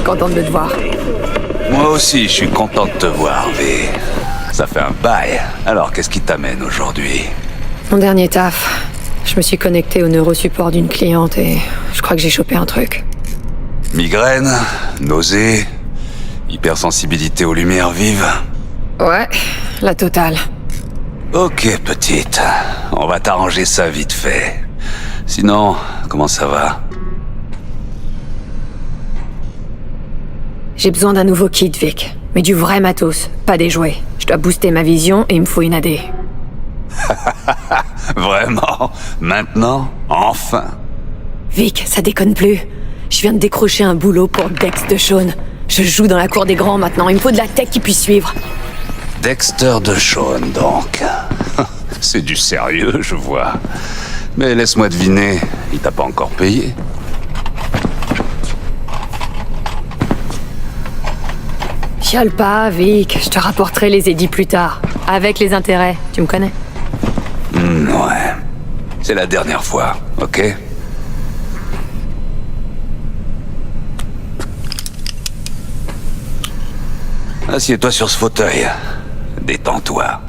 [SPEAKER 3] Contente de te voir.
[SPEAKER 19] Moi aussi, je suis content de te voir, V. Ça fait un bail. Alors, qu'est-ce qui t'amène aujourd'hui?
[SPEAKER 3] Mon dernier taf. Je me suis connecté au neurosupport d'une cliente et je crois que j'ai chopé un truc.
[SPEAKER 19] Migraine, nausée, hypersensibilité aux lumières vives.
[SPEAKER 3] Ouais, la totale.
[SPEAKER 19] Ok, petite. On va t'arranger ça vite fait. Sinon, comment ça va?
[SPEAKER 3] J'ai besoin d'un nouveau kit, Vic. Mais du vrai matos, pas des jouets. Je dois booster ma vision et il me faut une AD.
[SPEAKER 19] Vraiment? Maintenant? Enfin?
[SPEAKER 3] Vic, ça déconne plus. Je viens de décrocher un boulot pour Dex de Shawn. Je joue dans la cour des grands maintenant. Il me faut de la tech qui puisse suivre.
[SPEAKER 19] Dexter de Shawn, donc. C'est du sérieux, je vois. Mais laisse-moi deviner, il t'a pas encore payé?
[SPEAKER 3] Chiale pas, Vic. Je te rapporterai les édits plus tard. Avec les intérêts. Tu me connais?
[SPEAKER 19] Ouais. C'est la dernière fois, ok? Assieds-toi sur ce fauteuil. Détends-toi.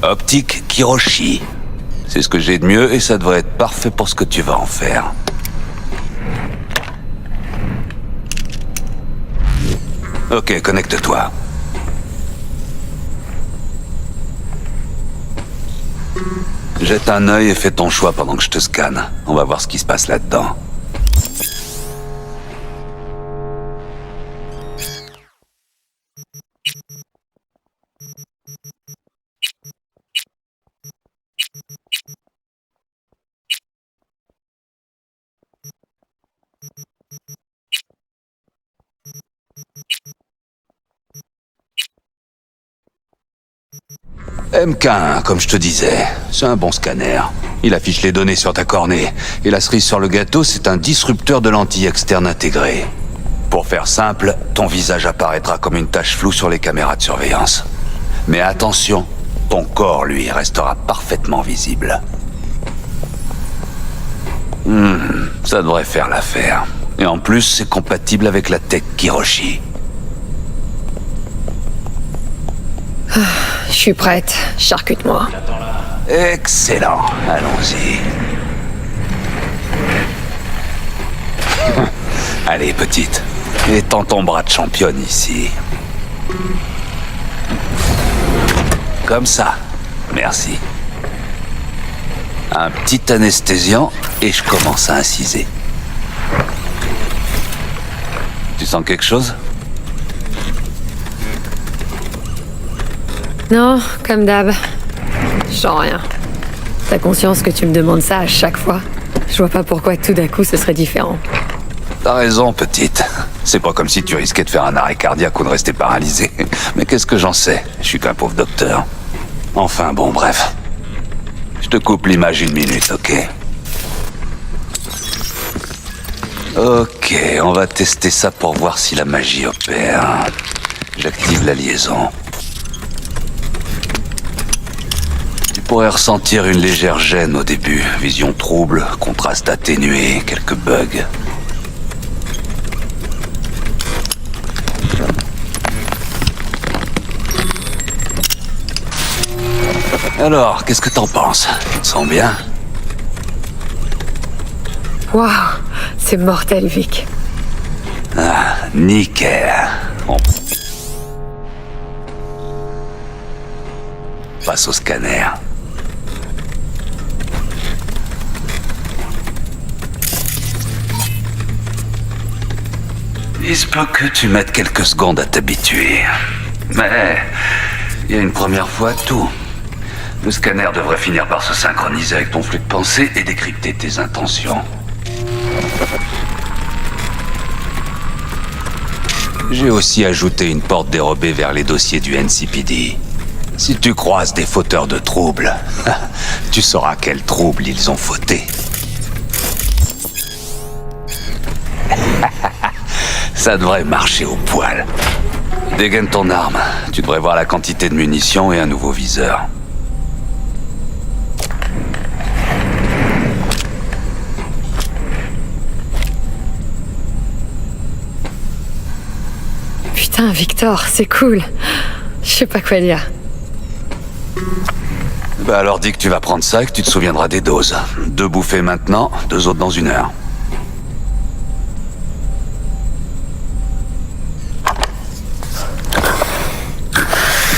[SPEAKER 19] Optique Kiroshi. C'est ce que j'ai de mieux et ça devrait être parfait pour ce que tu vas en faire. Ok, connecte-toi. Jette un œil et fais ton choix pendant que je te scanne. On va voir ce qui se passe là-dedans. MK1, comme je te disais, c'est un bon scanner. Il affiche les données sur ta cornée. Et la cerise sur le gâteau, c'est un disrupteur de lentille externe intégré. Pour faire simple, ton visage apparaîtra comme une tache floue sur les caméras de surveillance. Mais attention, ton corps, lui, restera parfaitement visible. Ça devrait faire l'affaire. Et en plus, c'est compatible avec la tech Kiroshi.
[SPEAKER 3] Je suis prête. Charcute-moi.
[SPEAKER 19] Excellent. Allons-y. Allez, petite. Étends ton bras de championne ici. Comme ça. Merci. Un petit anesthésiant et je commence à inciser. Tu sens quelque chose?
[SPEAKER 3] Non, comme d'hab. Je sens rien. T'as conscience que tu me demandes ça à chaque fois? Je vois pas pourquoi tout d'un coup ce serait différent.
[SPEAKER 19] T'as raison, petite. C'est pas comme si tu risquais de faire un arrêt cardiaque ou de rester paralysé. Mais qu'est-ce que j'en sais? Je suis qu'un pauvre docteur. Enfin bon, bref. Je te coupe l'image une minute, ok? Ok, on va tester ça pour voir si la magie opère. J'active la liaison. Tu pourrais ressentir une légère gêne au début. Vision trouble, contraste atténué, quelques bugs. Alors, qu'est-ce que t'en penses? Tu te sens bien?
[SPEAKER 3] Waouh, c'est mortel, Vic.
[SPEAKER 19] Ah, nickel. On passe au scanner. Il se peut que tu mettes quelques secondes à t'habituer. Mais il y a une première fois tout. Le scanner devrait finir par se synchroniser avec ton flux de pensée et décrypter tes intentions. J'ai aussi ajouté une porte dérobée vers les dossiers du NCPD. Si tu croises des fauteurs de troubles, tu sauras quels troubles ils ont fauté. Ça devrait marcher au poil. Dégaine ton arme. Tu devrais voir la quantité de munitions et un nouveau viseur.
[SPEAKER 3] Putain, Victor, c'est cool. Je sais pas quoi dire.
[SPEAKER 19] Bah alors dis que tu vas prendre ça et que tu te souviendras des doses. 2 bouffées maintenant, 2 autres dans 1 heure.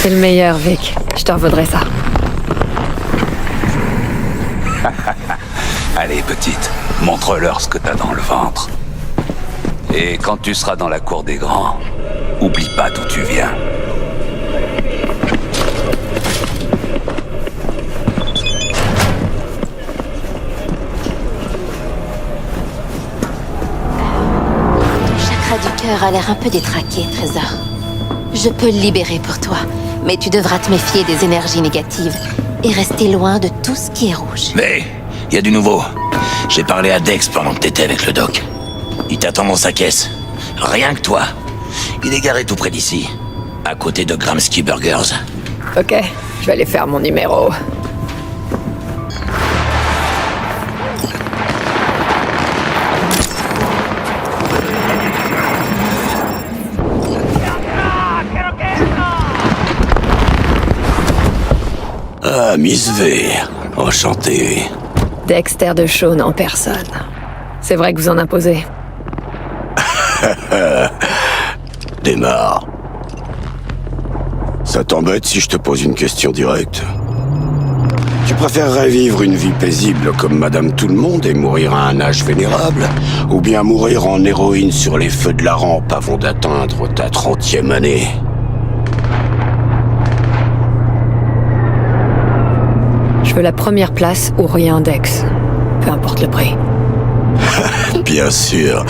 [SPEAKER 3] T'es le meilleur, Vic. Je te revaudrai ça.
[SPEAKER 19] Allez, petite, montre-leur ce que t'as dans le ventre. Et quand tu seras dans la cour des grands, oublie pas d'où tu viens.
[SPEAKER 5] Ton chakra du cœur a l'air un peu détraqué, Trésor. Je peux le libérer pour toi, mais tu devras te méfier des énergies négatives et rester loin de tout ce qui est rouge.
[SPEAKER 11] Mais, y a du nouveau. J'ai parlé à Dex pendant que t'étais avec le doc. Il t'attend dans sa caisse. Rien que toi. Il est garé tout près d'ici, à côté de Gramsci Burgers.
[SPEAKER 3] Ok, je vais aller faire mon numéro.
[SPEAKER 11] Ah, Miss V. Enchanté.
[SPEAKER 3] Dexter de Shawn en personne. C'est vrai que vous en imposez.
[SPEAKER 10] Démarre. Ça t'embête si je te pose une question directe? Tu préférerais vivre une vie paisible comme Madame Tout-le-Monde et mourir à un âge vénérable, ou bien mourir en héroïne sur les feux de la rampe avant d'atteindre ta 30e année?
[SPEAKER 3] Je veux la première place ou rien, Dex. Peu importe le prix.
[SPEAKER 10] Bien sûr.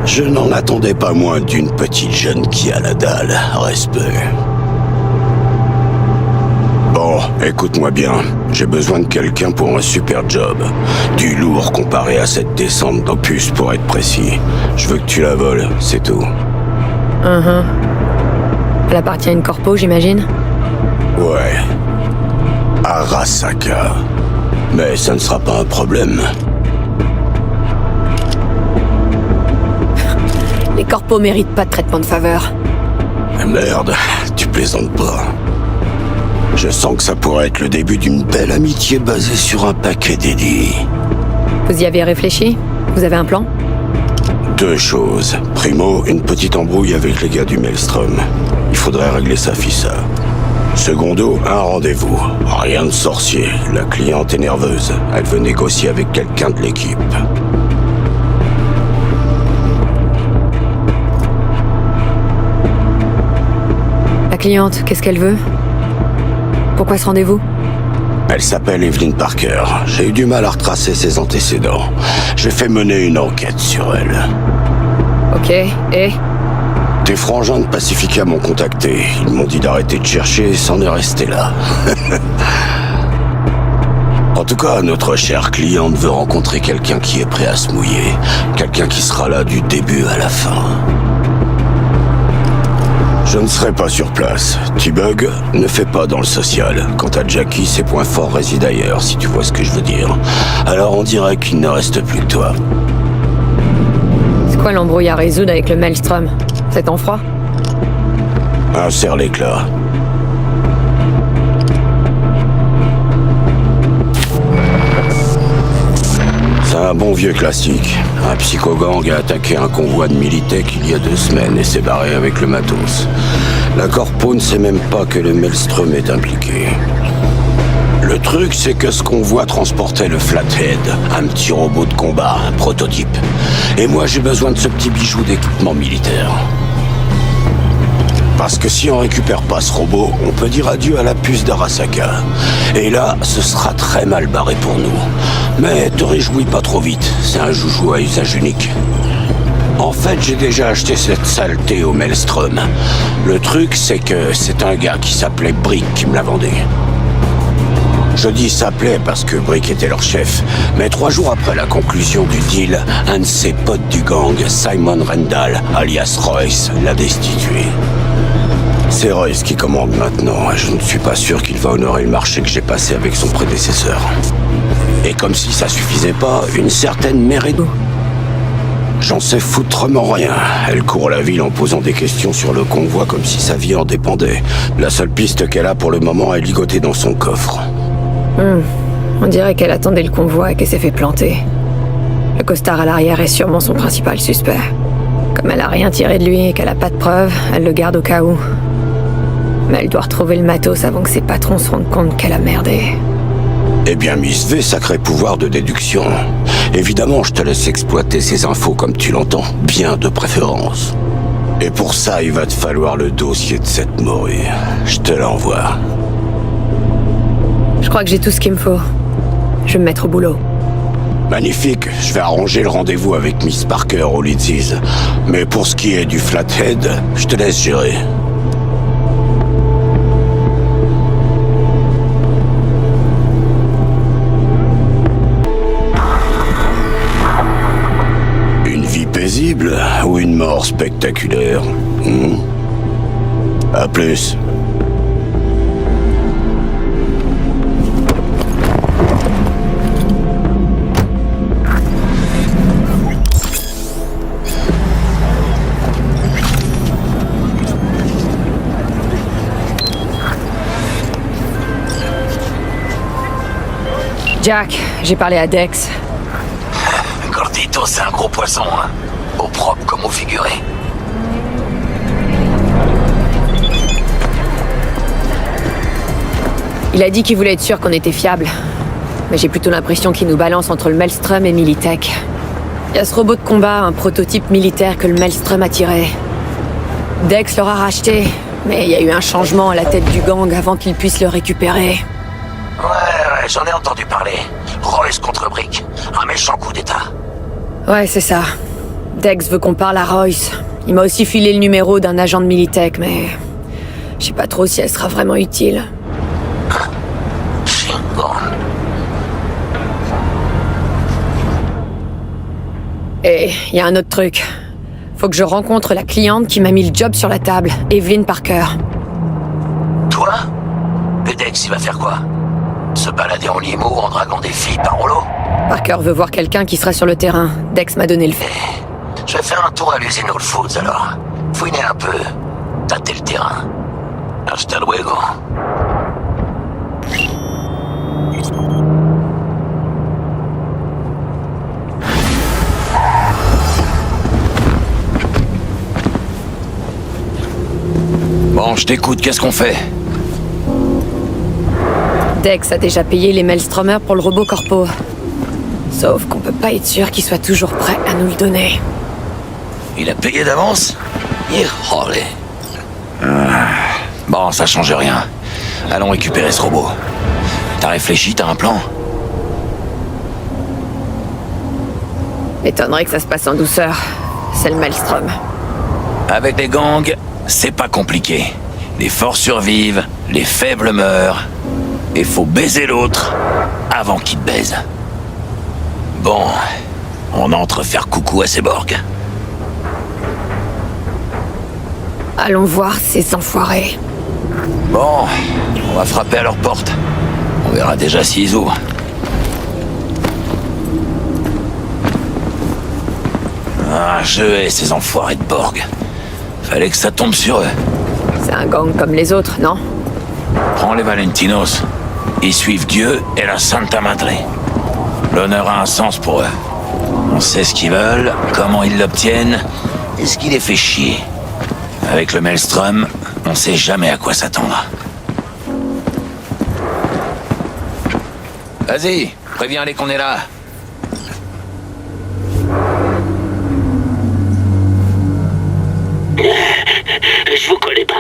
[SPEAKER 10] Je n'en attendais pas moins d'une petite jeune qui a la dalle. Respect. Bon, écoute-moi bien. J'ai besoin de quelqu'un pour un super job. Du lourd comparé à cette descente d'Opus, pour être précis. Je veux que tu la voles, c'est tout.
[SPEAKER 3] Elle appartient à une corpo, j'imagine?
[SPEAKER 10] Ouais. Arasaka. Mais ça ne sera pas un problème.
[SPEAKER 3] Les corpos méritent pas de traitement de faveur.
[SPEAKER 10] Merde, tu plaisantes pas. Je sens que ça pourrait être le début d'une belle amitié basée sur un paquet d'édits.
[SPEAKER 3] Vous y avez réfléchi? Vous avez un plan?
[SPEAKER 10] 2 choses. Primo, une petite embrouille avec les gars du Maelstrom. Il faudrait régler ça, fissa. Secondo, un rendez-vous. Rien de sorcier. La cliente est nerveuse. Elle veut négocier avec quelqu'un de l'équipe.
[SPEAKER 3] La cliente, qu'est-ce qu'elle veut? Pourquoi ce rendez-vous?
[SPEAKER 10] Elle s'appelle Evelyn Parker. J'ai eu du mal à retracer ses antécédents. J'ai fait mener une enquête sur elle.
[SPEAKER 3] Ok, et?
[SPEAKER 10] Tes frangins de Pacifica m'ont contacté. Ils m'ont dit d'arrêter de chercher et c'en est resté là. En tout cas, notre chère cliente veut rencontrer quelqu'un qui est prêt à se mouiller. Quelqu'un qui sera là du début à la fin. Je ne serai pas sur place. T-Bug ne fait pas dans le social. Quant à Jackie, ses points forts résident ailleurs, si tu vois ce que je veux dire. Alors on dirait qu'il ne reste plus que toi.
[SPEAKER 3] C'est quoi l'embrouille à résoudre avec le Maelstrom? C'est en froid?
[SPEAKER 10] Un serre l'éclat. C'est un bon vieux classique. Un psychogang a attaqué un convoi de Militech il y a 2 semaines et s'est barré avec le matos. La corpo ne sait même pas que le Maelstrom est impliqué. Le truc, c'est que ce convoi transportait le Flathead, un petit robot de combat, un prototype. Et moi, j'ai besoin de ce petit bijou d'équipement militaire. Parce que si on récupère pas ce robot, on peut dire adieu à la puce d'Arasaka. Et là, ce sera très mal barré pour nous. Mais te réjouis pas trop vite, c'est un joujou à usage unique. En fait, j'ai déjà acheté cette saleté au Maelstrom. Le truc, c'est que c'est un gars qui s'appelait Brick qui me l'a vendu. Je dis s'appelait parce que Brick était leur chef, mais 3 jours après la conclusion du deal, un de ses potes du gang, Simon Rendall, alias Royce, l'a destitué.
[SPEAKER 11] C'est Royce qui commande maintenant, et je ne suis pas sûr qu'il va honorer le marché que j'ai passé avec son prédécesseur. Et comme si ça suffisait pas, une certaine Mérido. J'en sais foutrement rien. Elle court la ville en posant des questions sur le convoi comme si sa vie en dépendait. La seule piste qu'elle a pour le moment est ligotée dans son coffre.
[SPEAKER 3] On dirait qu'elle attendait le convoi et qu'elle s'est fait planter. Le costard à l'arrière est sûrement son principal suspect. Comme elle a rien tiré de lui et qu'elle a pas de preuves, elle le garde au cas où. Mais elle doit retrouver le matos avant que ses patrons se rendent compte qu'elle a merdé.
[SPEAKER 11] Eh bien, Miss V, sacré pouvoir de déduction. Évidemment, je te laisse exploiter ces infos comme tu l'entends, bien de préférence. Et pour ça, il va te falloir le dossier de cette morue. Je te l'envoie.
[SPEAKER 3] Je crois que j'ai tout ce qu'il me faut. Je vais me mettre au boulot.
[SPEAKER 11] Magnifique, je vais arranger le rendez-vous avec Miss Parker au Lidsies. Mais pour ce qui est du Flathead, je te laisse gérer. Paisible ou une mort spectaculaire? À plus.
[SPEAKER 3] Jack, j'ai parlé à Dex.
[SPEAKER 11] Gordito, c'est un gros poisson, hein. Au propre comme au figuré.
[SPEAKER 3] Il a dit qu'il voulait être sûr qu'on était fiable. Mais j'ai plutôt l'impression qu'il nous balance entre le Maelstrom et Militech. Il y a ce robot de combat, un prototype militaire que le Maelstrom a tiré. Dex l'aura racheté, mais il y a eu un changement à la tête du gang avant qu'il puisse le récupérer.
[SPEAKER 11] Ouais, j'en ai entendu parler. Royce contre Brick. Un méchant coup d'état.
[SPEAKER 3] Ouais, c'est ça. Dex veut qu'on parle à Royce. Il m'a aussi filé le numéro d'un agent de Militech, mais... je sais pas trop si elle sera vraiment utile. Et il y a un autre truc. Faut que je rencontre la cliente qui m'a mis le job sur la table, Evelyn Parker.
[SPEAKER 11] Toi? Et Dex, il va faire quoi? Se balader en limo ou en draguant des filles par rouleau?
[SPEAKER 3] Parker veut voir quelqu'un qui sera sur le terrain. Dex m'a donné le fait.
[SPEAKER 11] Je vais faire un tour à l'usine Whole Foods alors. Fouiner un peu. Tâter le terrain. Hasta luego. Bon, je t'écoute, qu'est-ce qu'on fait?
[SPEAKER 3] Dex a déjà payé les Maelstromers pour le robot corpo. Sauf qu'on peut pas être sûr qu'il soit toujours prêt à nous le donner.
[SPEAKER 11] Il a payé d'avance? Bon, ça change rien. Allons récupérer ce robot. T'as réfléchi, t'as un plan?
[SPEAKER 3] M'étonnerait que ça se passe en douceur. C'est le Maelstrom.
[SPEAKER 11] Avec les gangs, c'est pas compliqué. Les forts survivent, les faibles meurent. Et faut baiser l'autre avant qu'il te baise. Bon, on entre faire coucou à ces Borg.
[SPEAKER 3] Allons voir ces enfoirés.
[SPEAKER 11] Bon, on va frapper à leur porte. On verra déjà s'ils ouvrent. Ah, je hais ces enfoirés de Borg. Fallait que ça tombe sur eux.
[SPEAKER 3] C'est un gang comme les autres, non?
[SPEAKER 11] Prends les Valentinos. Ils suivent Dieu et la Santa Madre. L'honneur a un sens pour eux. On sait ce qu'ils veulent, comment ils l'obtiennent, et ce qui les fait chier. Avec le Maelstrom, on sait jamais à quoi s'attendre. Vas-y, préviens-les qu'on est là.
[SPEAKER 16] Je vous connais pas.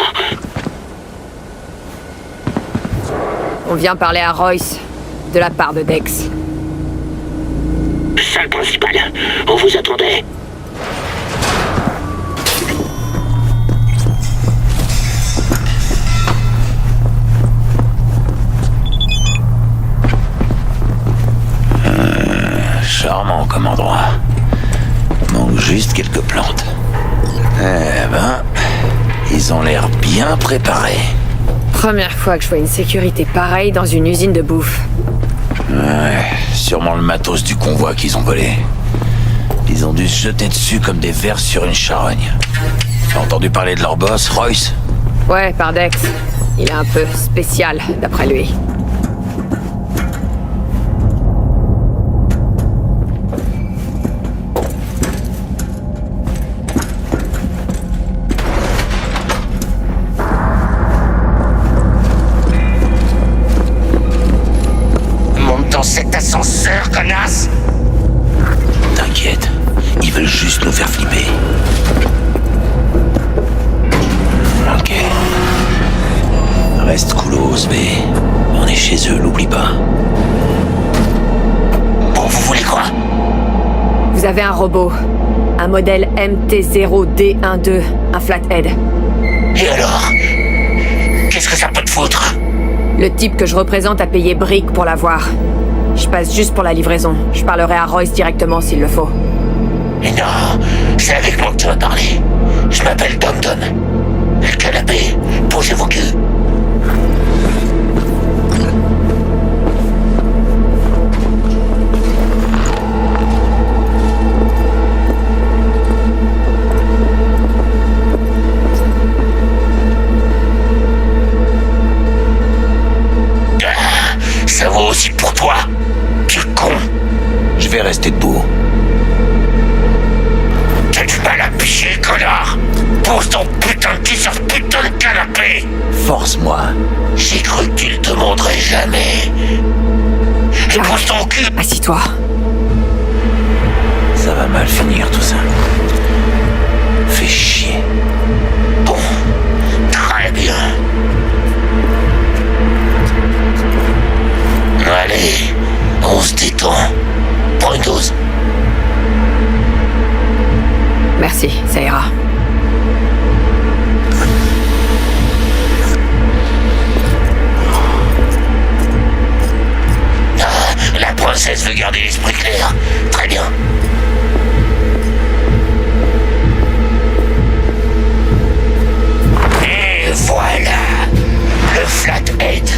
[SPEAKER 3] On vient parler à Royce, de la part de Dex.
[SPEAKER 16] Ça le principal, on vous attendait.
[SPEAKER 11] Charmant comme endroit. Manque juste quelques plantes. Eh ben, ils Ils ont l'air bien préparés.
[SPEAKER 3] Première fois que je vois une sécurité pareille dans une usine de bouffe.
[SPEAKER 11] Ouais, sûrement le matos du convoi qu'ils ont volé. Ils ont dû se jeter dessus comme des vers sur une charogne. T'as entendu parler de leur boss, Royce?
[SPEAKER 3] Ouais, par Dex. Il est un peu spécial, d'après lui.
[SPEAKER 11] Monte dans cet ascenseur, connasse! T'inquiète, ils veulent juste nous faire flipper. Ok. Reste coolos, B. On est chez eux, l'oublie pas. Bon, vous voulez quoi?
[SPEAKER 3] Vous avez un robot. Un modèle MT0D12, un flathead.
[SPEAKER 11] Et alors? Qu'est-ce que ça peut te foutre?
[SPEAKER 3] Le type que je représente a payé brique pour l'avoir. Je passe juste pour la livraison. Je parlerai à Royce directement s'il le faut.
[SPEAKER 11] Mais non, c'est avec moi que tu vas parler. Je m'appelle Dom. Le canapé, posez vos culs. Ça vaut aussi pour toi, tu con. Je vais rester debout. T'as du mal à picher, connard. Pose ton putain de cul sur ce putain de canapé. Force-moi. J'ai cru que tu le demanderais jamais. Et pose ton cul.
[SPEAKER 3] Assis-toi.
[SPEAKER 11] Ça va mal finir tout ça. Fais chier. Bon, très bien. Allez, on se détend. Prends une dose.
[SPEAKER 3] Merci, ça ira.
[SPEAKER 11] Ah, la princesse veut garder l'esprit clair. Très bien. Et voilà, le Flathead,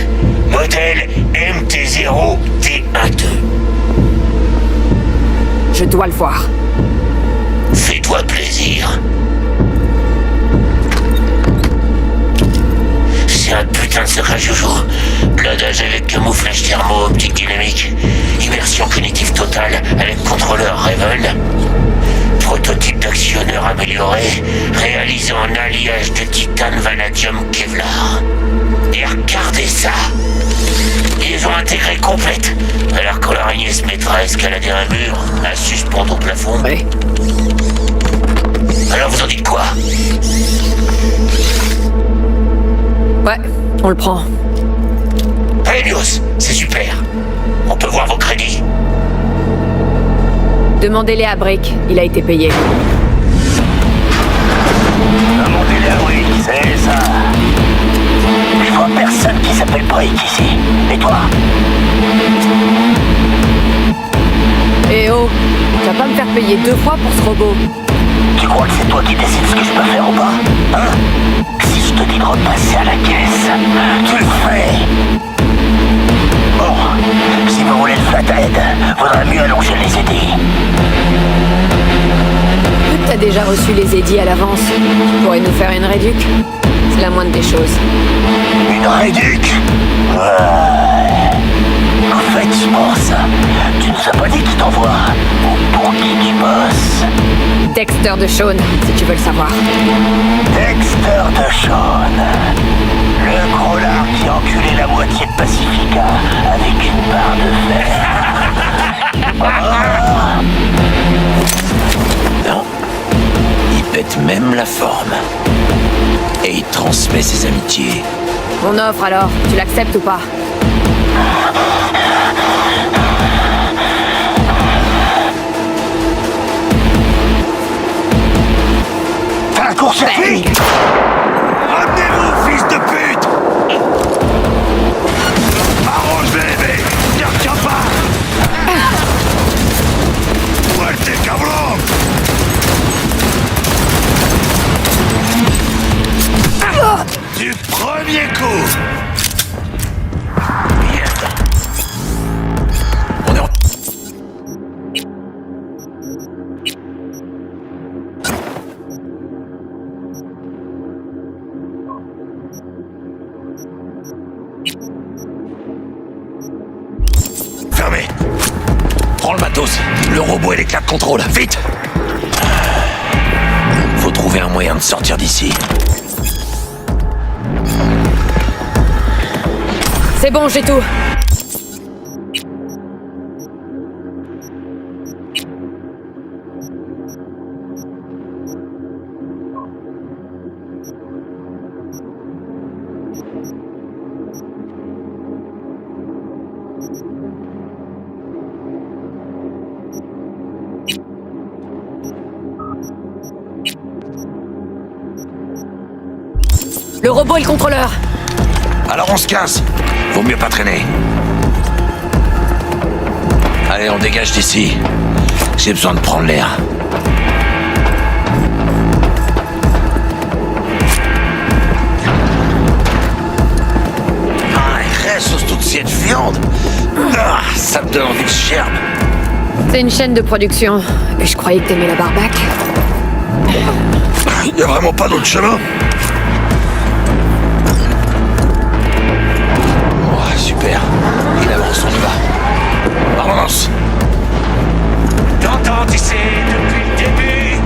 [SPEAKER 11] modèle MT0D12.
[SPEAKER 3] Je dois le voir.
[SPEAKER 11] Fais-toi plaisir. C'est un putain de secret joujou. Blindage avec camouflage thermo, optique dynamique. Immersion cognitive totale avec contrôleur Raven. Prototype d'actionneur amélioré, réalisé en alliage de titane, vanadium, Kevlar. Et regardez ça! Ils ont intégré complète, alors que l'araignée se mettra à escalader un mur, à suspendre au plafond.
[SPEAKER 3] Oui.
[SPEAKER 11] Alors vous en dites quoi?
[SPEAKER 3] Ouais, on le prend.
[SPEAKER 11] Helios, c'est super. On peut voir vos crédits.
[SPEAKER 3] Demandez-les à Brick, il a été payé.
[SPEAKER 11] Demandez-les à Brick, c'est ça. Je vois personne qui s'appelle Brick ici. Et toi?
[SPEAKER 3] Eh oh, tu vas pas me faire payer 2 fois pour ce robot.
[SPEAKER 11] Tu crois que c'est toi qui décides ce que je peux faire ou pas? Hein? Si je te dis de repasser à la caisse, tu le fais. Bon, si vous voulez le Flathead, vaudrait mieux allonger les édits.
[SPEAKER 3] Vu que t'as déjà reçu les édits à l'avance, tu pourrais nous faire une réduc? C'est la moindre des choses.
[SPEAKER 11] Une réduc? Ouais. En fait, je pense, tu nous as pas dit qui t'envoie ou pour qui tu bosses.
[SPEAKER 3] Dexter DeShawn, si tu veux le savoir.
[SPEAKER 11] Dexter DeShawn. Le gros lard qui a enculé la moitié de Pacifica avec une barre de fer. Non. Il pète même la forme. Et il transmet ses amitiés.
[SPEAKER 3] Mon offre alors, tu l'acceptes ou pas?
[SPEAKER 11] T'as un court-circuit? Ramenez-vous, fils de pute! Arrange bébé! Ne retiens pas! Muerte, cabrón!
[SPEAKER 7] Du premier coup. Merde.
[SPEAKER 11] On est en...
[SPEAKER 7] Fermé. Prends le matos, le robot et les clés de contrôle, vite.
[SPEAKER 11] Faut trouver un moyen de sortir d'ici.
[SPEAKER 3] C'est bon, j'ai tout. Le robot et le contrôleur.
[SPEAKER 11] Alors on se casse. Vaut mieux pas traîner. Allez, on dégage d'ici. J'ai besoin de prendre l'air. Ah, il reste toute cette viande. Ah, ça me donne envie de gerbe.
[SPEAKER 3] C'est une chaîne de production. Et je croyais que t'aimais la barbaque.
[SPEAKER 11] Y a vraiment pas d'autre chemin? Super. Il avance, on y va. Avance.
[SPEAKER 16] T'entends ici depuis le début.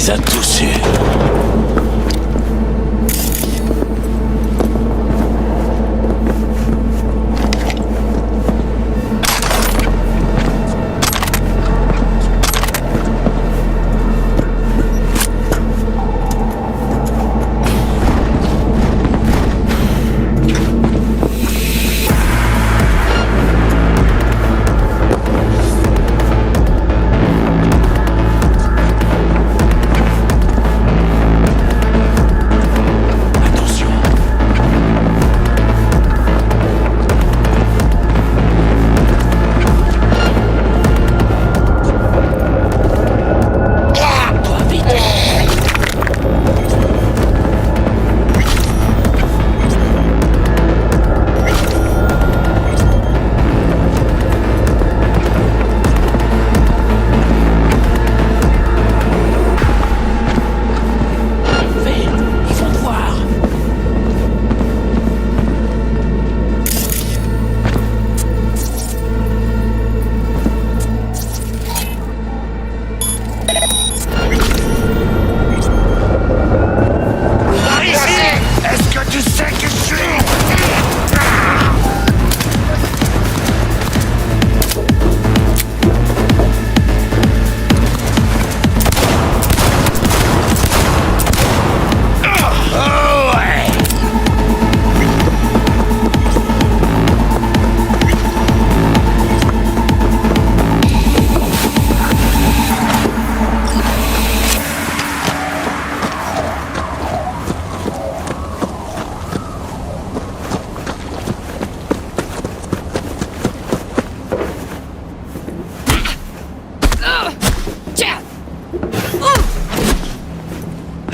[SPEAKER 11] les a tous eus.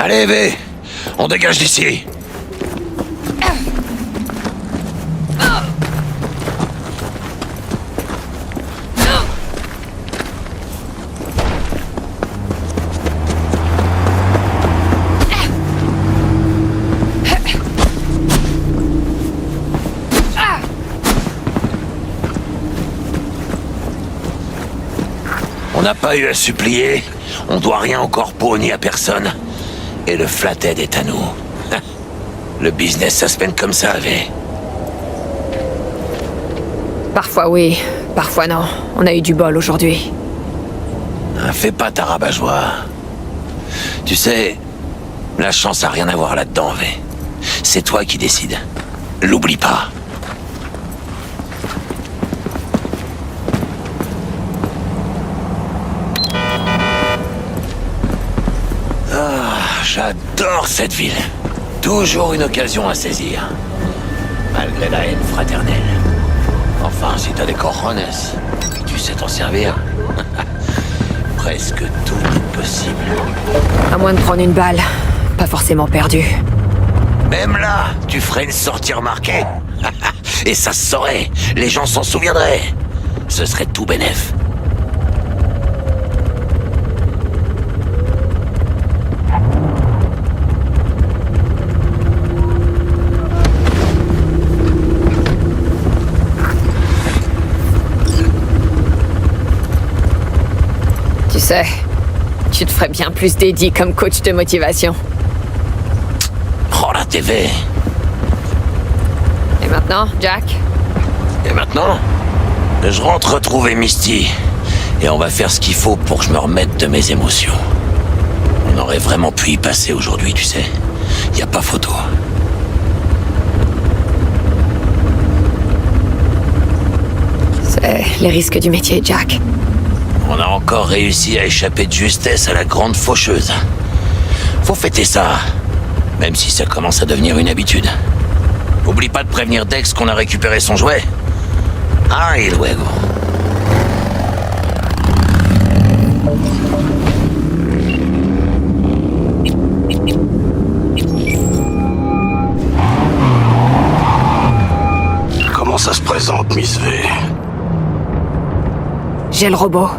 [SPEAKER 11] Allez, V, on dégage d'ici. On n'a pas eu à supplier, on doit rien au corpo ni à personne. Et le Flathead est à nous. Le business, ça se peine comme ça, V.
[SPEAKER 3] Parfois oui, parfois non. On a eu du bol aujourd'hui.
[SPEAKER 11] Fais pas ta rabat-joie. Tu sais, la chance a rien à voir là-dedans, V. C'est toi qui décides. L'oublie pas. J'adore cette ville. Toujours une occasion à saisir. Malgré la haine fraternelle. Enfin, si t'as des cojones, et tu sais t'en servir. Presque tout est possible.
[SPEAKER 3] À moins de prendre une balle. Pas forcément perdu.
[SPEAKER 11] Même là, tu ferais une sortie remarquée. Et ça se saurait. Les gens s'en souviendraient. Ce serait tout bénef.
[SPEAKER 3] Tu sais, tu te ferais bien plus dédié comme coach de motivation.
[SPEAKER 11] Oh la TV.
[SPEAKER 3] Et maintenant, Jack?
[SPEAKER 11] Et maintenant, je rentre retrouver Misty. Et on va faire ce qu'il faut pour que je me remette de mes émotions. On aurait vraiment pu y passer aujourd'hui, tu sais. Y a pas photo.
[SPEAKER 3] C'est les risques du métier, Jack.
[SPEAKER 11] On a encore réussi à échapper de justesse à la grande faucheuse. Faut fêter ça, même si ça commence à devenir une habitude. Oublie pas de prévenir Dex qu'on a récupéré son jouet. Ahí luego.
[SPEAKER 2] Comment ça se présente, Miss V?
[SPEAKER 3] J'ai le robot.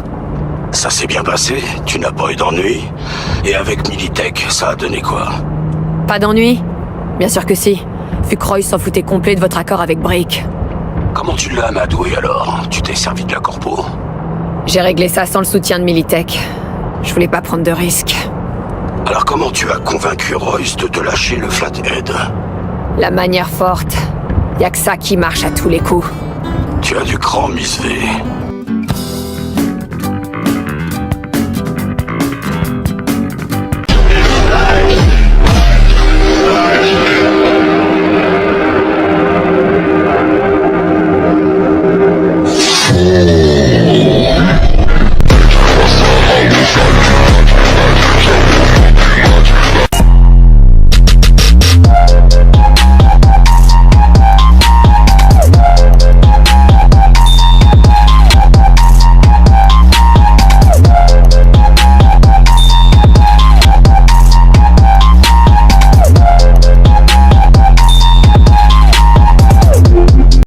[SPEAKER 2] Ça s'est bien passé? Tu n'as pas eu d'ennui? Et avec Militech, ça a donné quoi?
[SPEAKER 3] Pas d'ennui? Bien sûr que si. Fuckroy s'en foutait complet de votre accord avec Brick.
[SPEAKER 2] Comment tu l'as amadoué alors? Tu t'es servi de la corpo?
[SPEAKER 3] J'ai réglé ça sans le soutien de Militech. Je voulais pas prendre de risques.
[SPEAKER 20] Alors comment tu as convaincu Royce de te lâcher le Flathead?
[SPEAKER 3] La manière forte. Y a que ça qui marche à tous les coups.
[SPEAKER 20] Tu as du cran, Miss V.